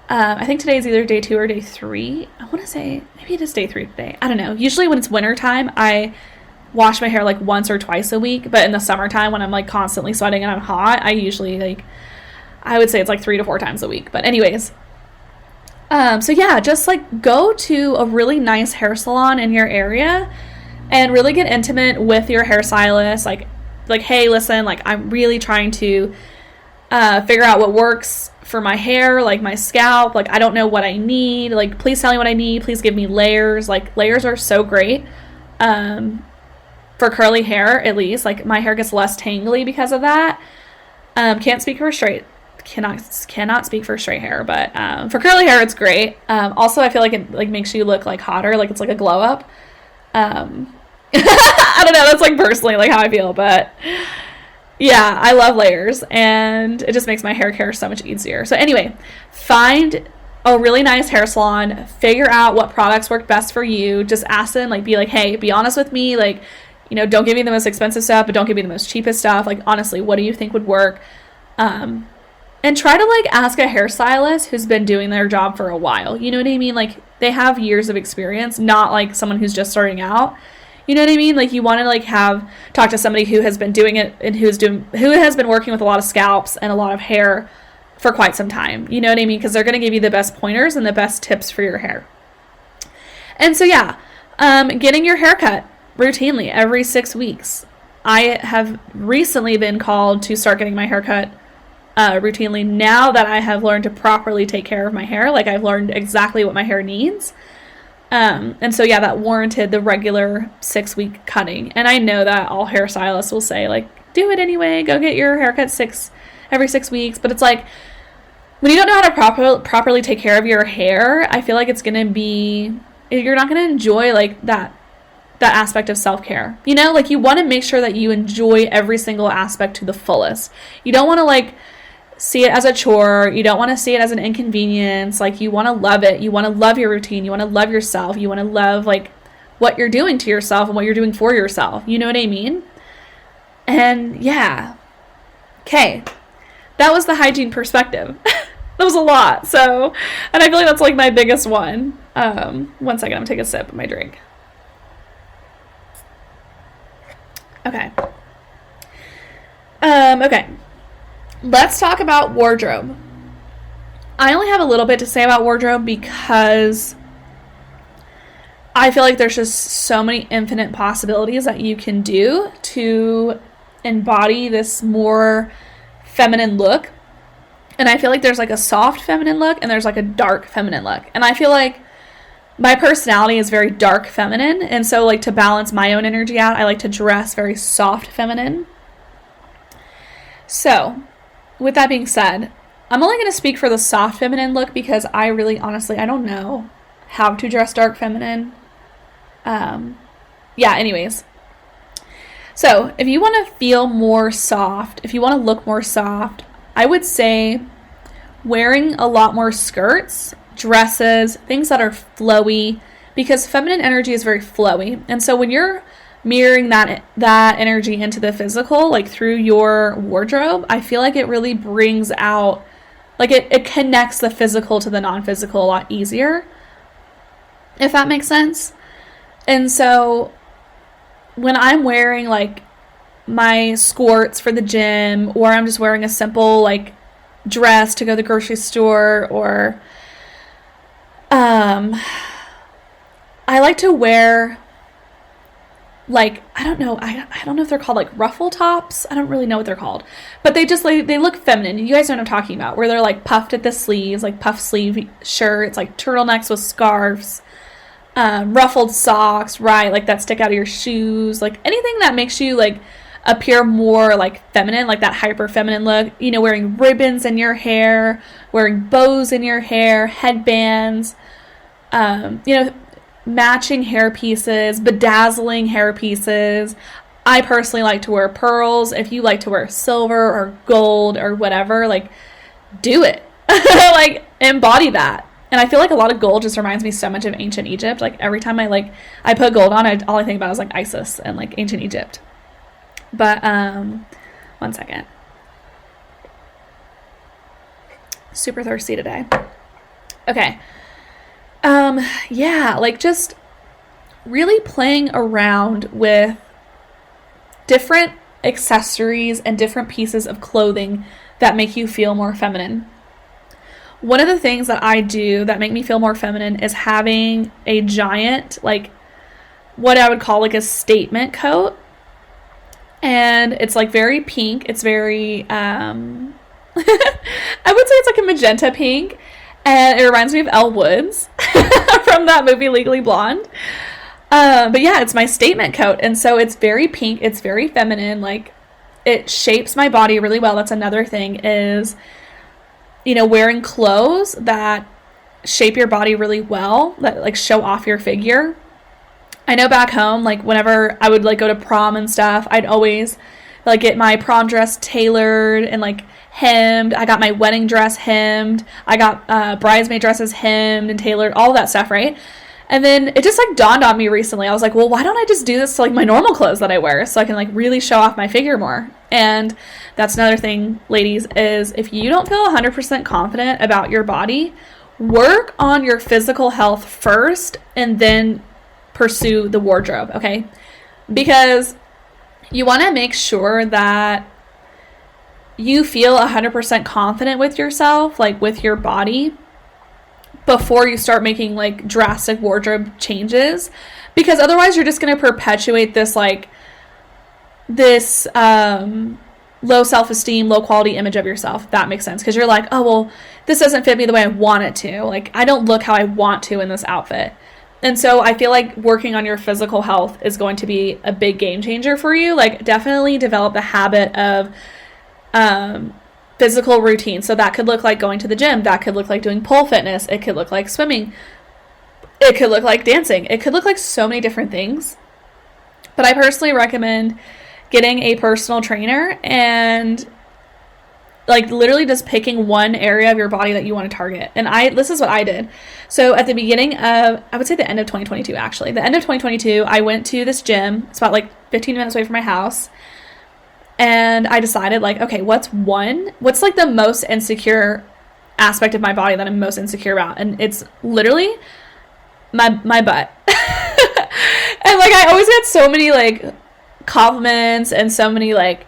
S1: I think today is either day 2 or day 3. I want to say maybe it is day 3 today. I don't know. Usually when it's winter time, I wash my hair like once or twice a week. But in the summertime when I'm like constantly sweating and I'm hot, I usually like, I would say it's like 3 to 4 times a week. But anyways, so yeah, just like go to a really nice hair salon in your area and really get intimate with your hairstylist. Like, hey, listen, like I'm really trying to figure out what works for my hair, like my scalp. Like I don't know what I need. Like please tell me what I need. Please give me layers. Like layers are so great for curly hair, at least. Like my hair gets less tangly because of that. Can't speak for straight. Cannot speak for straight hair, but for curly hair it's great. Also I feel like it like makes you look like hotter, like it's like a glow up. I don't know, that's like personally like how I feel, but yeah, I love layers and it just makes my hair care so much easier. So anyway, find a really nice hair salon, figure out what products work best for you. Just ask them, like be like, hey, be honest with me, like, you know, don't give me the most expensive stuff, but don't give me the most cheapest stuff. Like honestly, what do you think would work? And try to like ask a hairstylist who's been doing their job for a while. You know what I mean? Like they have years of experience, not like someone who's just starting out. You know what I mean? Like you want to like talk to somebody who has been doing it and who has been working with a lot of scalps and a lot of hair for quite some time. You know what I mean? Because they're going to give you the best pointers and the best tips for your hair. And so yeah, getting your hair cut routinely every 6 weeks. I have recently been called to start getting my hair cut routinely now that I have learned to properly take care of my hair. Like I've learned exactly what my hair needs. And so yeah, that warranted the regular 6-week cutting. And I know that all hairstylists will say like, do it anyway, go get your haircut every 6 weeks. But it's like, when you don't know how to properly take care of your hair, I feel like you're not going to enjoy like that aspect of self-care. You know, like you want to make sure that you enjoy every single aspect to the fullest. You don't want to like see it as a chore. You don't want to see it as an inconvenience. Like, you want to love it. You want to love your routine. You want to love yourself. You want to love, like, what you're doing to yourself and what you're doing for yourself. You know what I mean? And yeah. Okay. That was the hygiene perspective. That was a lot. So, and I feel like that's like my biggest one. 1 second, I'm gonna take a sip of my drink. Okay. Okay. Let's talk about wardrobe. I only have a little bit to say about wardrobe because I feel like there's just so many infinite possibilities that you can do to embody this more feminine look. And I feel like there's like a soft feminine look and there's like a dark feminine look. And I feel like my personality is very dark feminine. And so, like, to balance my own energy out, I like to dress very soft feminine. So, with that being said, I'm only going to speak for the soft feminine look because I really, honestly, I don't know how to dress dark feminine. Yeah, anyways. So, if you want to feel more soft, if you want to look more soft, I would say wearing a lot more skirts, dresses, things that are flowy, because feminine energy is very flowy. And so when you're mirroring that energy into the physical, like through your wardrobe, I feel like it really brings out, like it connects the physical to the non-physical a lot easier, if that makes sense. And so when I'm wearing like my skirts for the gym, or I'm just wearing a simple like dress to go to the grocery store, or I like to wear, like, I don't know if they're called like ruffle tops. I don't really know what they're called, but they just like, they look feminine. You guys know what I'm talking about, where they're like puffed at the sleeves, like puff sleeve shirts, like turtlenecks with scarves, ruffled socks, right? Like that stick out of your shoes, like anything that makes you like appear more like feminine, like that hyper feminine look, you know, wearing ribbons in your hair, wearing bows in your hair, headbands, you know, matching hair pieces, bedazzling hair pieces. I personally like to wear pearls. If you like to wear silver or gold or whatever, like, do it. Like, embody that. And I feel like a lot of gold just reminds me so much of ancient Egypt. Like, every time I put gold on, all I think about is like Isis and like ancient Egypt. But 1 second. Super thirsty today. Okay. Yeah, like just really playing around with different accessories and different pieces of clothing that make you feel more feminine. One of the things that I do that make me feel more feminine is having a giant, like, what I would call like a statement coat. And it's like very pink. It's very, I would say it's like a magenta pink. And it reminds me of Elle Woods from that movie Legally Blonde. But yeah, it's my statement coat. And so it's very pink. It's very feminine. Like, it shapes my body really well. That's another thing is, you know, wearing clothes that shape your body really well, that like show off your figure. I know back home, like whenever I would like go to prom and stuff, I'd always like get my prom dress tailored and like hemmed. I got my wedding dress hemmed. I got bridesmaid dresses hemmed and tailored, all of that stuff, right? And then it just like dawned on me recently. I was like, well, why don't I just do this to like my normal clothes that I wear so I can like really show off my figure more? And that's another thing, ladies, is if you don't feel 100% confident about your body, work on your physical health first and then pursue the wardrobe, okay? Because you want to make sure that you feel 100% confident with yourself, like with your body, before you start making like drastic wardrobe changes, because otherwise you're just going to perpetuate this like this low self-esteem, low quality image of yourself, if that makes sense. Because you're like, oh, well, this doesn't fit me the way I want it to. Like, I don't look how I want to in this outfit. And so I feel like working on your physical health is going to be a big game changer for you. Like, definitely develop the habit of physical routine. So that could look like going to the gym. That could look like doing pole fitness. It could look like swimming. It could look like dancing. It could look like so many different things. But I personally recommend getting a personal trainer and like literally just picking one area of your body that you want to target. And this is what I did. So at the beginning of, I would say the end of 2022, actually, the end of 2022, I went to this gym. It's about like 15 minutes away from my house. And I decided like, okay, what's like the most insecure aspect of my body that I'm most insecure about? And it's literally my butt. And like, I always get so many like compliments and so many like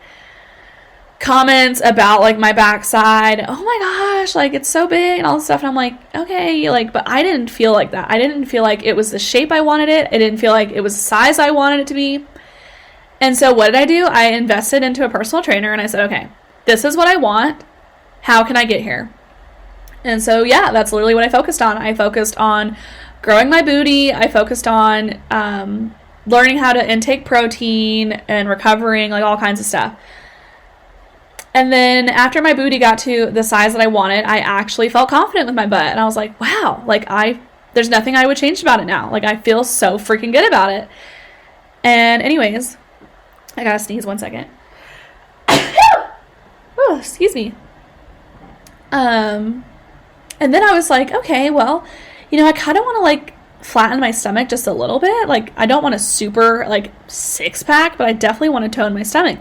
S1: comments about like my backside. Oh my gosh, like it's so big and all this stuff. And I'm like, okay, like, but I didn't feel like that. I didn't feel like it was the shape I wanted it. I didn't feel like it was the size I wanted it to be. And so what did I do? I invested into a personal trainer and I said, okay, this is what I want. How can I get here? And so, yeah, that's literally what I focused on. I focused on growing my booty. I focused on learning how to intake protein and recovering, like all kinds of stuff. And then after my booty got to the size that I wanted, I actually felt confident with my butt. And I was like, wow, like there's nothing I would change about it now. Like I feel so freaking good about it. And anyways, I gotta sneeze 1 second. Oh, excuse me. And then I was like, okay, well, I kind of want to like flatten my stomach just a little bit. Like I don't want a super like 6-pack, but I definitely want to tone my stomach.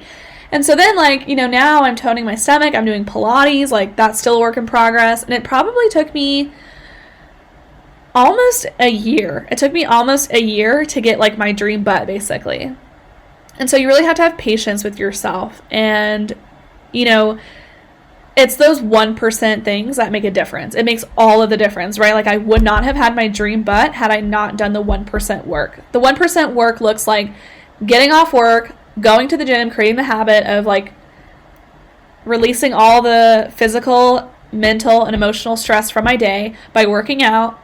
S1: And so then like, now I'm toning my stomach. I'm doing Pilates. Like that's still a work in progress. And it probably took me almost a year. It took me almost a year to get like my dream butt basically. And so you really have to have patience with yourself. And, it's those 1% things that make a difference. It makes all of the difference, right? Like I would not have had my dream butt had I not done the 1% work. The 1% work looks like getting off work, going to the gym, creating the habit of like releasing all the physical, mental, and emotional stress from my day by working out.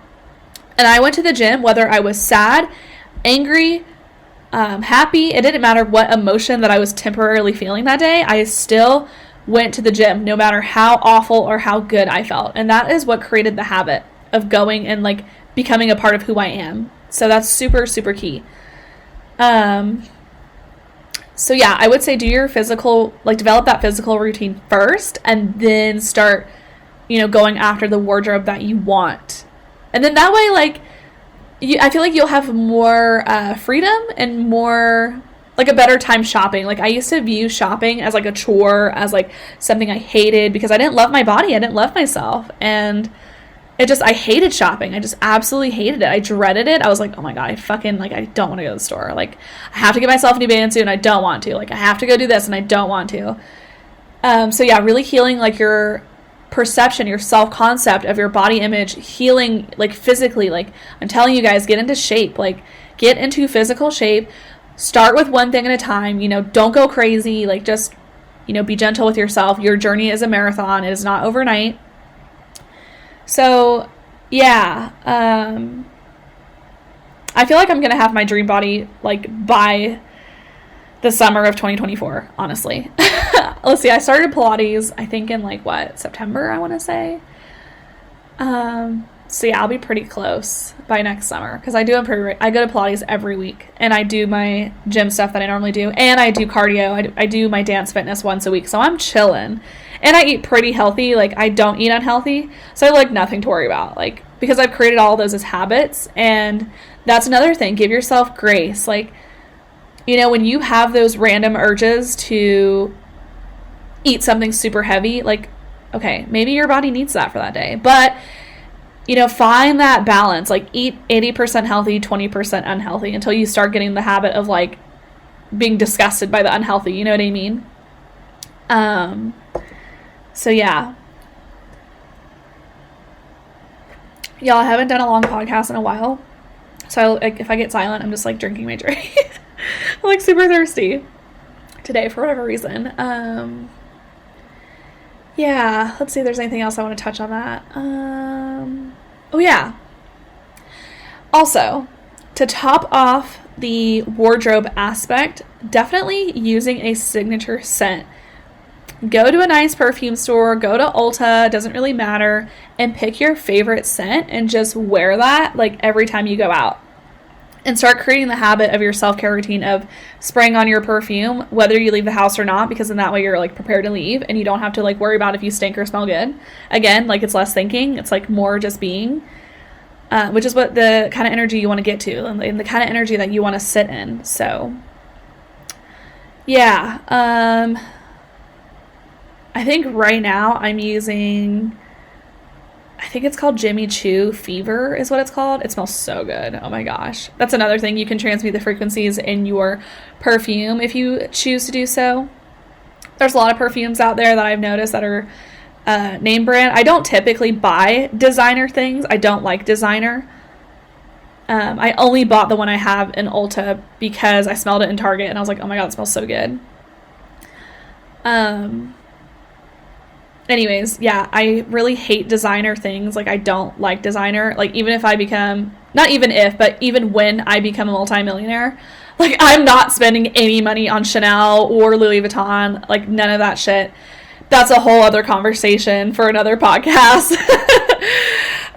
S1: And I went to the gym, whether I was sad, angry, happy. It didn't matter what emotion that I was temporarily feeling that day. I still went to the gym no matter how awful or how good I felt. And that is what created the habit of going and like becoming a part of who I am. So that's super, super key. So yeah, I would say do your physical, like develop that physical routine first and then start, going after the wardrobe that you want. And then that way, like, I feel like you'll have more freedom and more, like a better time shopping. Like I used to view shopping as like a chore, as like something I hated because I didn't love my body. I didn't love myself. And I hated shopping. I just absolutely hated it. I dreaded it. I was like, oh my God, I don't want to go to the store. Like I have to get myself a new bathing suit and I don't want to. Like I have to go do this and I don't want to. So yeah, really healing like your perception, your self-concept of your body image, healing like physically. Like I'm telling you guys, get into shape. Like get into physical shape. Start with one thing at a time, don't go crazy, like just, be gentle with yourself. Your journey is a marathon. It is not overnight. So yeah, I feel like I'm going to have my dream body like by the summer of 2024, honestly. Let's see. I started Pilates, I think in like September, I want to say. So yeah, I'll be pretty close by next summer because I go to Pilates every week and I do my gym stuff that I normally do and I do cardio. I do my dance fitness once a week, so I'm chilling. And I eat pretty healthy. Like I don't eat unhealthy, so I have like nothing to worry about. Like because I've created all those as habits, and that's another thing. Give yourself grace. Like when you have those random urges to eat something super heavy, like okay, maybe your body needs that for that day, but find that balance. Like eat 80% healthy, 20% unhealthy until you start getting the habit of like being disgusted by the unhealthy. You know what I mean? So yeah. Y'all, I haven't done a long podcast in a while. So if I get silent, I'm just like drinking my drink. I'm like super thirsty today for whatever reason. Yeah, let's see if there's anything else I want to touch on that. Oh yeah. Also, to top off the wardrobe aspect, definitely using a signature scent. Go to a nice perfume store, go to Ulta, doesn't really matter, and pick your favorite scent and just wear that like every time you go out. and start creating the habit of your self-care routine of spraying on your perfume, whether you leave the house or not, because in that way you're like prepared to leave and you don't have to like worry about if you stink or smell good. Again, like it's less thinking. It's like more just being, which is what the kind of energy you want to get to and the kind of energy that you want to sit in. So yeah, I think right now I'm using, I think it's called Jimmy Choo Fever is what it's called. It smells so good. Oh my gosh. That's another thing. You can transmute the frequencies in your perfume if you choose to do so. There's a lot of perfumes out there that I've noticed that are name brand. I don't typically buy designer things. I don't like designer. I only bought the one I have in Ulta because I smelled it in Target and I was like, oh my God, it smells so good. Anyways, yeah, I really hate designer things. Like, I don't like designer. Like, even if I become, not even if, but even when I become a multimillionaire, like, I'm not spending any money on Chanel or Louis Vuitton. Like, none of that shit. That's a whole other conversation for another podcast.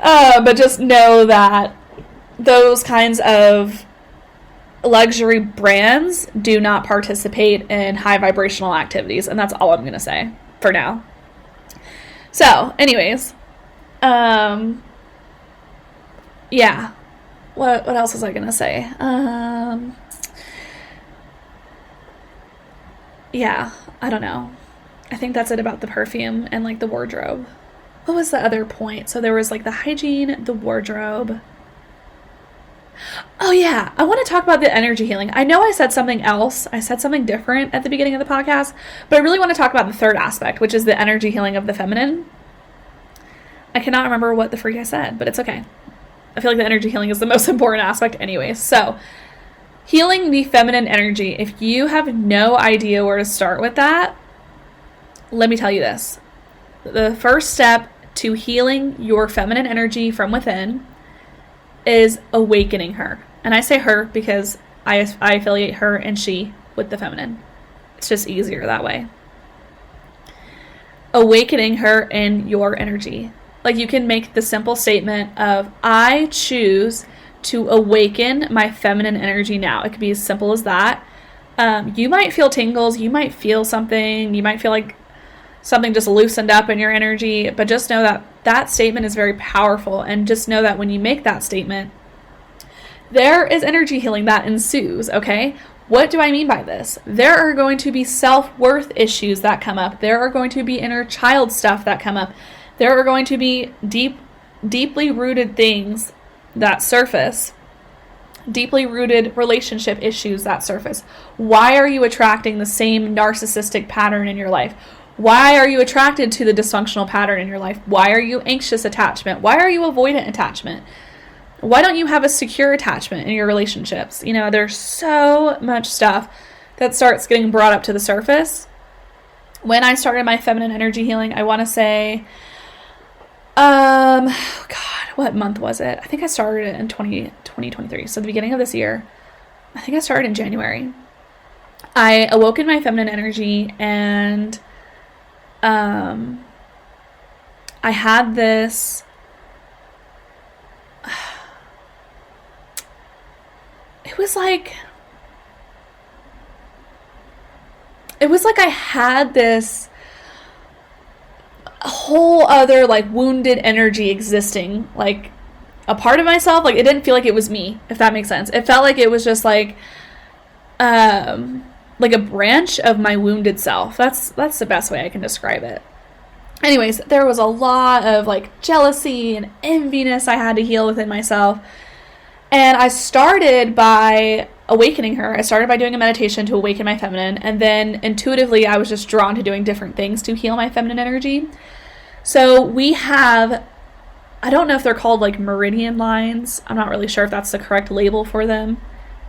S1: But just know that those kinds of luxury brands do not participate in high vibrational activities. And that's all I'm going to say for now. So, anyways, yeah, what else was I gonna say? Yeah, I don't know. I think that's it about the perfume and, like, the wardrobe. What was the other point? So there was, like, the hygiene, the wardrobe. Oh, yeah, I want to talk about the energy healing. I know I said something else. I said something different at the beginning of the podcast, but I really want to talk about the third aspect, which is the energy healing of the feminine. I cannot remember what the freak I said, but it's okay. I feel like the energy healing is the most important aspect anyway. So, healing the feminine energy. If you have no idea where to start with that, let me tell you this. The first step to healing your feminine energy from within is awakening her. And I say her because I affiliate her and she with the feminine. It's just easier that way. Awakening her in your energy. Like, you can make the simple statement of, I choose to awaken my feminine energy now. It could be as simple as that. You might feel tingles. You might feel something. You might feel like something just loosened up in your energy, but just know that that statement is very powerful, and just know that when you make that statement, there is energy healing that ensues, okay? What do I mean by this? There are going to be self-worth issues that come up. There are going to be inner child stuff that come up. There are going to be deeply rooted things that surface. Deeply rooted relationship issues that surface. Why are you attracting the same narcissistic pattern in your life? Why are you attracted to the dysfunctional pattern in your life? Why are you anxious attachment? Why are you avoidant attachment? Why don't you have a secure attachment in your relationships? You know, there's so much stuff that starts getting brought up to the surface. When I started my feminine energy healing, I want to say, God, what month was it? I think I started it in 2023. So the beginning of this year. I think I started in January. I awoken my feminine energy, and I had this, it was like I had this whole other, like, wounded energy existing, like, a part of myself. Like, it didn't feel like it was me, if that makes sense. It felt like it was just like a branch of my wounded self. That's the best way I can describe it. Anyways, there was a lot of, like, jealousy and enviness I had to heal within myself. And I started by awakening her. I started by doing a meditation to awaken my feminine. And then intuitively, I was just drawn to doing different things to heal my feminine energy. So we have, I don't know if they're called, like, meridian lines. I'm not really sure if that's the correct label for them.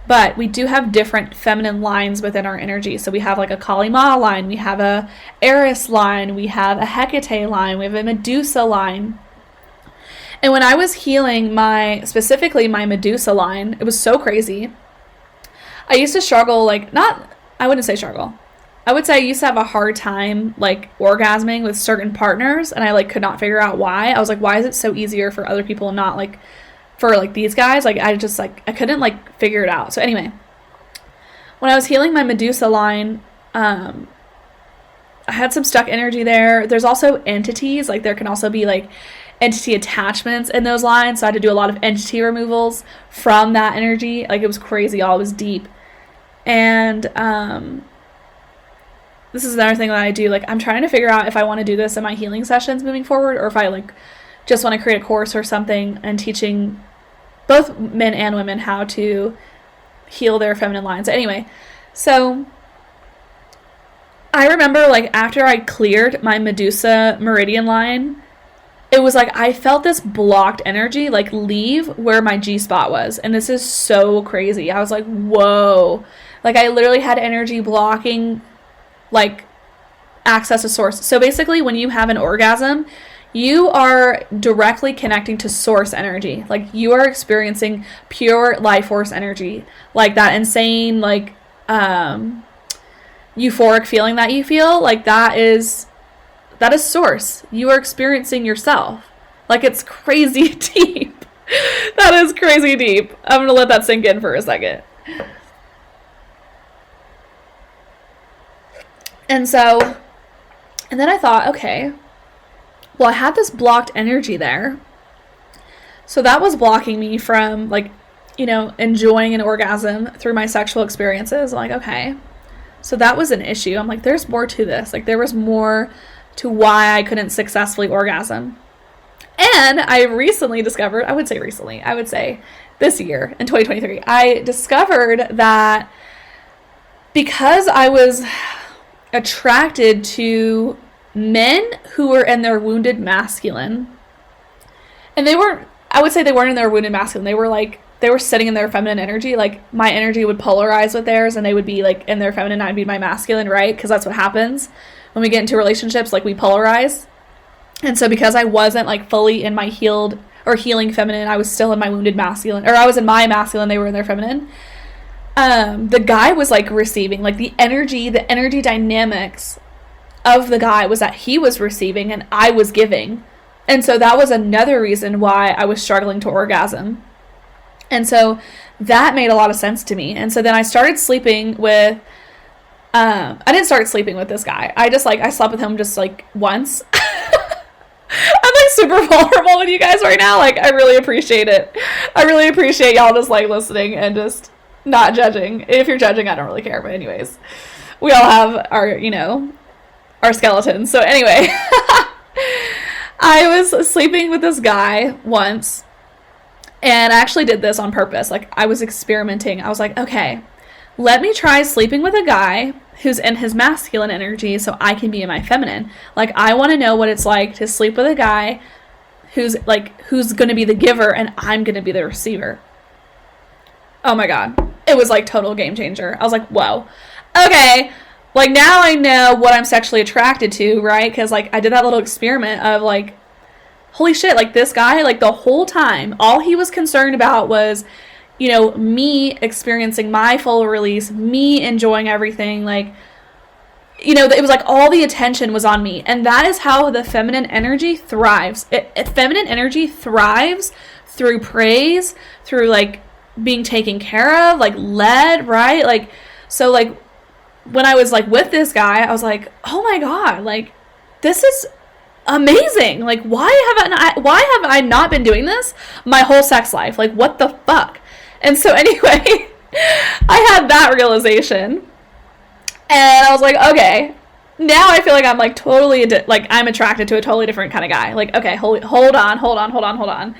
S1: But we do have different feminine lines within our energy. So we have, like, a Kali Ma line. We have a Eris line. We have a Hecate line. We have a Medusa line. And when I was healing specifically my Medusa line, it was so crazy. I used to struggle, like, I wouldn't say struggle. I would say I used to have a hard time, like, orgasming with certain partners, and I, like, could not figure out why. I was like, why is it so easier for other people and not, like, for like these guys. Like I just like, I couldn't like figure it out. So anyway, when I was healing my Medusa line, I had some stuck energy there. There's also entities, like there can also be like entity attachments in those lines. So I had to do a lot of entity removals from that energy. Like it was crazy, all it was deep. And this is another thing that I do. Like I'm trying to figure out if I want to do this in my healing sessions moving forward, or if I like just want to create a course or something and teaching both men and women how to heal their feminine lines. Anyway, so I remember like after I cleared my Medusa meridian line, it was like I felt this blocked energy like leave where my G-spot was. And this is so crazy. I was like, whoa. Like I literally had energy blocking like access to source. So basically when you have an orgasm, you are directly connecting to source energy. Like you are experiencing pure life force energy. Like that insane, like, euphoric feeling that you feel, like that is source. You are experiencing yourself. Like it's crazy deep. That is crazy deep. I'm gonna let that sink in for a second. And then I thought, okay, well, I had this blocked energy there. So that was blocking me from like, you know, enjoying an orgasm through my sexual experiences. I'm like, okay. So that was an issue. I'm like, there's more to this. Like there was more to why I couldn't successfully orgasm. And I recently discovered, I would say this year in 2023, I discovered that because I was attracted to men who were in their wounded masculine, and they weren't in their wounded masculine. They were sitting in their feminine energy. Like my energy would polarize with theirs, and they would be like in their feminine, I'd be my masculine, right? Because that's what happens when we get into relationships, like we polarize. And so because I wasn't like fully in my healed or healing feminine, I was still in my wounded masculine, or I was in my masculine, they were in their feminine. The guy was like receiving, like the energy dynamics of the guy was that he was receiving and I was giving. And so that was another reason why I was struggling to orgasm. And so that made a lot of sense to me. And so then I started sleeping with, I didn't start sleeping with this guy. I slept with him just like once. I'm like super vulnerable with you guys right now. Like I really appreciate it. I really appreciate y'all just like listening and just not judging. If you're judging, I don't really care. But anyways, we all have our, you know, our skeletons. So anyway, I was sleeping with this guy once, and I actually did this on purpose. Like I was experimenting. I was like, okay, let me try sleeping with a guy who's in his masculine energy so I can be in my feminine. Like I want to know what it's like to sleep with a guy who's going to be the giver and I'm going to be the receiver. Oh my God. It was like total game changer. I was like, whoa, okay. Like now I know what I'm sexually attracted to, right? Because like I did that little experiment of like, holy shit, like this guy, like the whole time, all he was concerned about was, you know, me experiencing my full release, me enjoying everything. Like, you know, it was like all the attention was on me. And that is how the feminine energy thrives. Feminine energy thrives through praise, through like being taken care of, like led, right? Like, so like when I was like with this guy, I was like, oh my God, like this is amazing. Like why have I not been doing this my whole sex life? Like what the fuck? And so anyway, I had that realization, and I was like, okay, now I feel like I'm like totally like I'm attracted to a totally different kind of guy. Like, okay, hold on.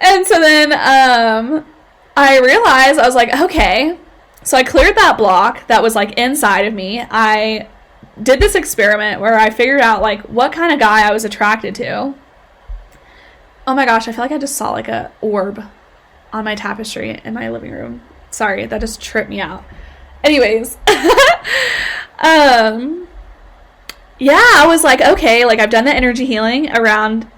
S1: And so then I realized, I was like, okay, so I cleared that block that was like inside of me. I did this experiment where I figured out like what kind of guy I was attracted to. Oh my gosh, I feel like I just saw like a orb on my tapestry in my living room. Sorry, that just tripped me out. Anyways, yeah, I was like, okay, like I've done the energy healing around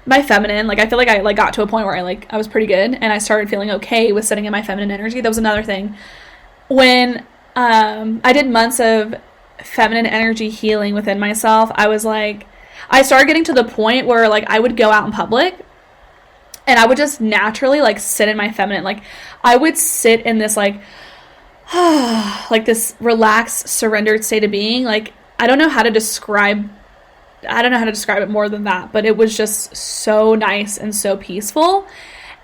S1: my feminine. Like I feel like I like got to a point where I was pretty good, and I started feeling okay with sitting in my feminine energy. That was another thing. When I did months of feminine energy healing within myself, I was like, I started getting to the point where like I would go out in public And I would just naturally like sit in my feminine. Like I would sit in this like, like this relaxed, surrendered state of being. Like, I don't know how to describe it more than that, but it was just so nice and so peaceful.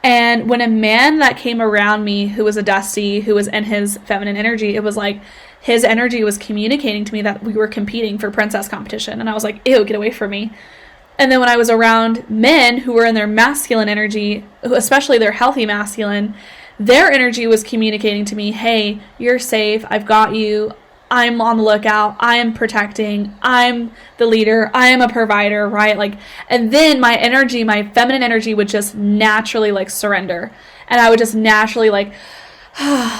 S1: And when a man that came around me who was a dusty, who was in his feminine energy, it was like his energy was communicating to me that we were competing for princess competition. And I was like, ew, get away from me. And then when I was around men who were in their masculine energy, especially their healthy masculine, their energy was communicating to me, hey, you're safe. I've got you. I'm on the lookout. I am protecting. I'm the leader. I am a provider, right? Like, and then my energy, my feminine energy would just naturally like surrender. And I would just naturally like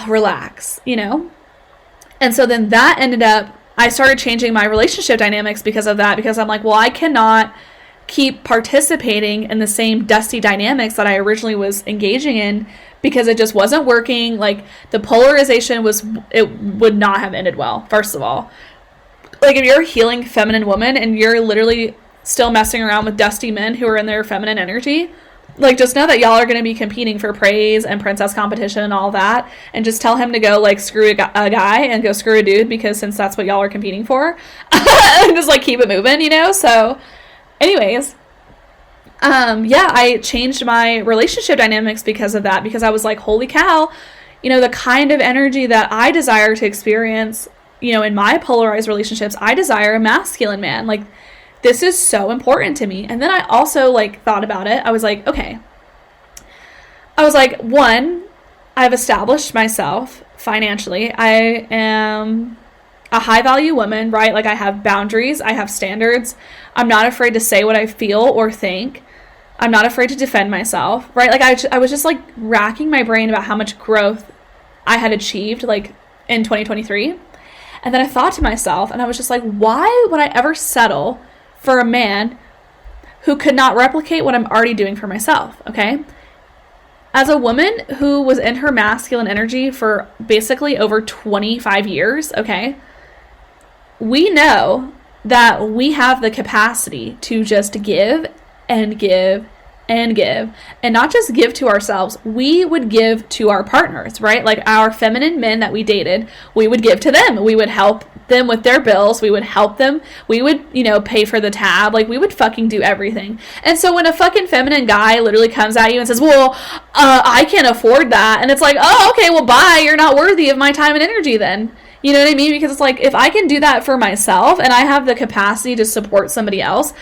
S1: relax, you know? And so then that ended up, I started changing my relationship dynamics because of that, because I'm like, well, I cannot keep participating in the same dusty dynamics that I originally was engaging in, because it just wasn't working. Like the polarization it would not have ended well, first of all. Like if you're a healing feminine woman and you're literally still messing around with dusty men who are in their feminine energy, like just know that y'all are going to be competing for praise and princess competition and all that, and just tell him to go like screw a guy and go screw a dude, because since that's what y'all are competing for, and just like keep it moving, you know? So anyways, I changed my relationship dynamics because of that, because I was like, holy cow, you know, the kind of energy that I desire to experience, you know, in my polarized relationships, I desire a masculine man. Like, this is so important to me. And then I also like thought about it. I was like, okay. I was like, one, I've established myself financially. I am a high value woman, right? Like I have boundaries, I have standards. I'm not afraid to say what I feel or think. I'm not afraid to defend myself, right? Like I was just like racking my brain about how much growth I had achieved like in 2023. And then I thought to myself, and I was just like, why would I ever settle for a man who could not replicate what I'm already doing for myself? Okay. As a woman who was in her masculine energy for basically over 25 years, okay, we know that we have the capacity to just give and give and give, and not just give to ourselves, we would give to our partners, right? Like our feminine men that we dated, we would give to them. We would help them with their bills. We would help them. We would, you know, pay for the tab. Like we would fucking do everything. And so when a fucking feminine guy literally comes at you and says, well, I can't afford that. And it's like, oh, okay, well, bye. You're not worthy of my time and energy then. You know what I mean? Because it's like, if I can do that for myself and I have the capacity to support somebody else,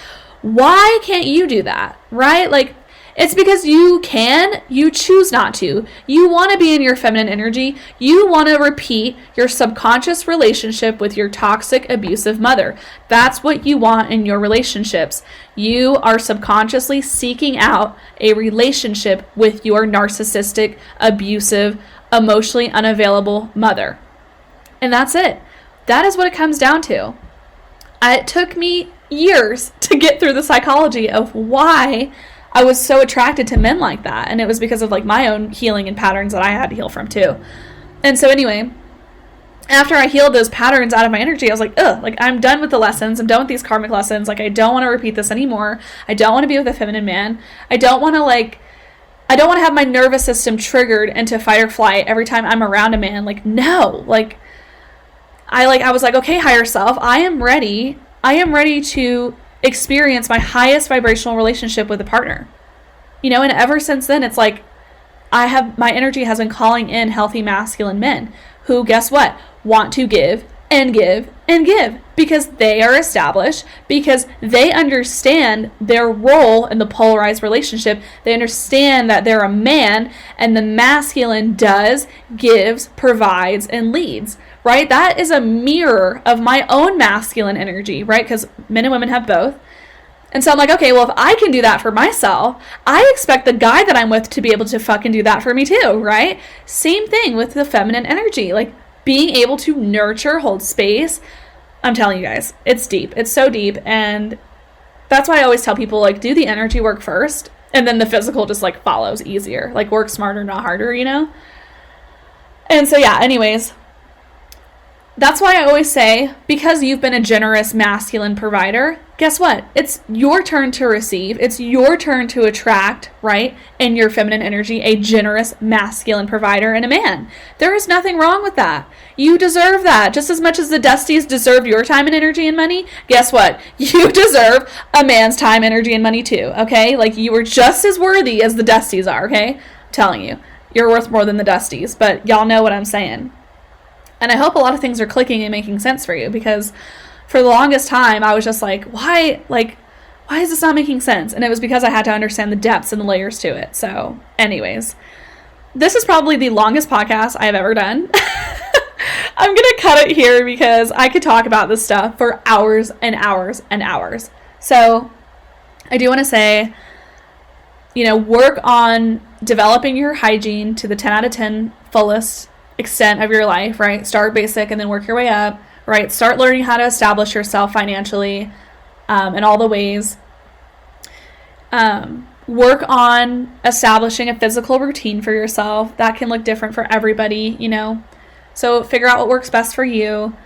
S1: why can't you do that? Right? Like, it's because you can, you choose not to. You want to be in your feminine energy. You want to repeat your subconscious relationship with your toxic, abusive mother. That's what you want in your relationships. You are subconsciously seeking out a relationship with your narcissistic, abusive, emotionally unavailable mother. And that's it. That is what it comes down to. It took me years to get through the psychology of why I was so attracted to men like that. And it was because of like my own healing and patterns that I had to heal from too. And so anyway, after I healed those patterns out of my energy, I was like, ugh, like I'm done with the lessons. I'm done with these karmic lessons. Like I don't want to repeat this anymore. I don't want to be with a feminine man. I don't want to have my nervous system triggered into fight or flight every time I'm around a man. Like, no, I was like, okay, higher self, I am ready to experience my highest vibrational relationship with a partner. You know, and ever since then, it's like my energy has been calling in healthy masculine men who, guess what, want to give and give and give because they are established, because they understand their role in the polarized relationship. They understand that they're a man and the masculine does, gives, provides, and leads, right? That is a mirror of my own masculine energy, right? Because men and women have both. And so I'm like, okay, well, if I can do that for myself, I expect the guy that I'm with to be able to fucking do that for me too, right? Same thing with the feminine energy, like being able to nurture, hold space. I'm telling you guys, it's deep. It's so deep. And that's why I always tell people, like, do the energy work first, and then the physical just like follows easier. Like, work smarter, not harder, you know? And so yeah, anyways, That's why I always say, because you've been a generous masculine provider, guess what? It's your turn to receive. It's your turn to attract, right? In your feminine energy, a generous masculine provider and a man. There is nothing wrong with that. You deserve that. Just as much as the Dusties deserve your time and energy and money, guess what? You deserve a man's time, energy, and money too, okay? Like, you are just as worthy as the Dusties are, okay? I'm telling you. You're worth more than the Dusties, but y'all know what I'm saying. And I hope a lot of things are clicking and making sense for you, because for the longest time, I was just like, why is this not making sense? And it was because I had to understand the depths and the layers to it. So anyways, this is probably the longest podcast I have ever done. I'm going to cut it here because I could talk about this stuff for hours and hours and hours. So I do want to say, work on developing your hygiene to the 10 out of 10 fullest extent of your life, right? Start basic and then work your way up, right? Start learning how to establish yourself financially in all the ways. Work on establishing a physical routine for yourself. That can look different for everybody, So figure out what works best for you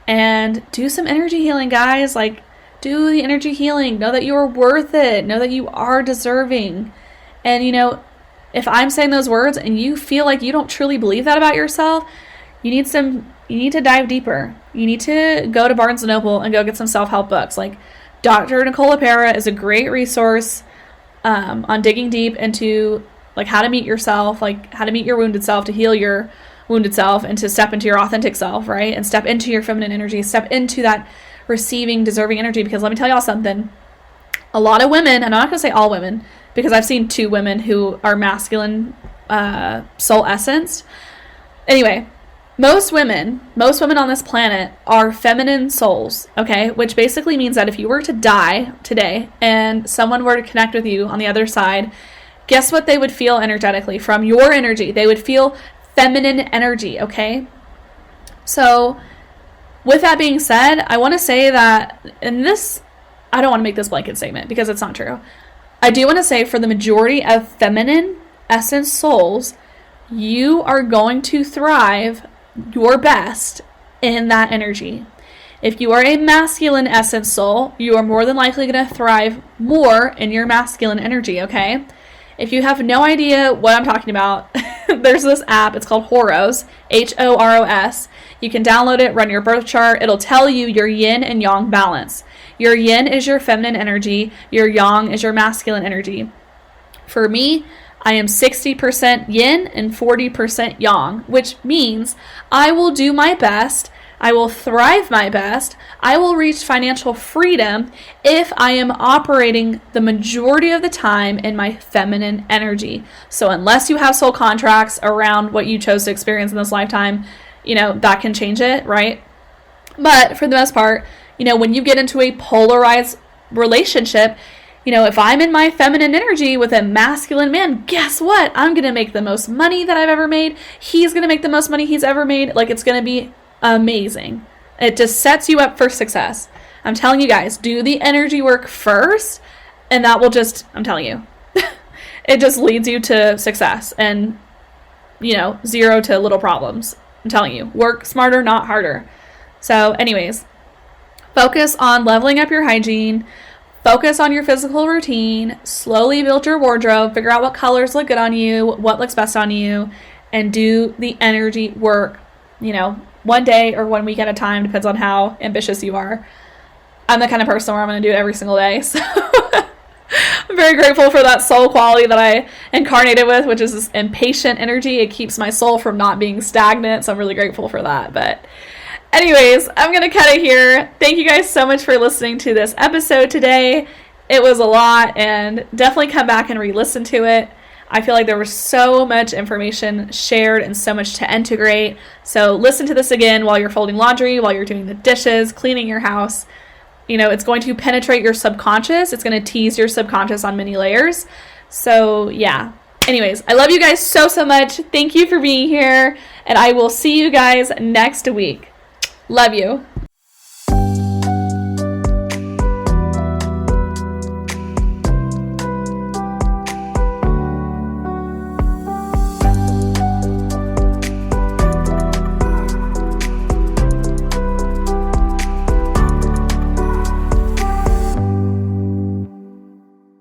S1: and do some energy healing, guys. Like, do the energy healing. Know that you are worth it. Know that you are deserving. And, if I'm saying those words and you feel like you don't truly believe that about yourself, you need to dive deeper. You need to go to Barnes & Noble and go get some self-help books. Like, Dr. Nicole LePera is a great resource on digging deep into, like, how to meet yourself, like, how to meet your wounded self, to heal your wounded self, and to step into your authentic self, right? And step into your feminine energy, step into that receiving, deserving energy. Because let me tell y'all something. A lot of women, and I'm not going to say all women, because I've seen 2 women who are masculine soul essenced. Anyway, most women on this planet are feminine souls, okay? Which basically means that if you were to die today and someone were to connect with you on the other side, guess what they would feel energetically from your energy? They would feel feminine energy, okay? So with that being said, I want to say that I don't want to make this blanket statement because it's not true. I do want to say, for the majority of feminine essence souls, you are going to thrive your best in that energy. If you are a masculine essence soul, you are more than likely going to thrive more in your masculine energy, okay? If you have no idea what I'm talking about, there's this app. It's called Horos, Horos. You can download it, run your birth chart. It'll tell you your yin and yang balance. Your yin is your feminine energy. Your yang is your masculine energy. For me, I am 60% yin and 40% yang, which means I will do my best. I will thrive my best. I will reach financial freedom if I am operating the majority of the time in my feminine energy. So unless you have soul contracts around what you chose to experience in this lifetime, that can change it, right? But for the most part, when you get into a polarized relationship, if I'm in my feminine energy with a masculine man, guess what? I'm going to make the most money that I've ever made. He's going to make the most money he's ever made. Like, it's going to be amazing. It just sets you up for success. I'm telling you guys, do the energy work first, and that will just, I'm telling you, it just leads you to success and, 0 to little problems. I'm telling you, work smarter, not harder. So anyways, focus on leveling up your hygiene. Focus on your physical routine. Slowly build your wardrobe. Figure out what colors look good on you, what looks best on you, and do the energy work, one day or 1 week at a time. Depends on how ambitious you are. I'm the kind of person where I'm going to do it every single day. So I'm very grateful for that soul quality that I incarnated with, which is this impatient energy. It keeps my soul from not being stagnant. So I'm really grateful for that. But anyways, I'm going to cut it here. Thank you guys so much for listening to this episode today. It was a lot, and definitely come back and re-listen to it. I feel like there was so much information shared and so much to integrate. So listen to this again while you're folding laundry, while you're doing the dishes, cleaning your house. It's going to penetrate your subconscious. It's going to tease your subconscious on many layers. So yeah. Anyways, I love you guys so, so much. Thank you for being here, and I will see you guys next week. Love you.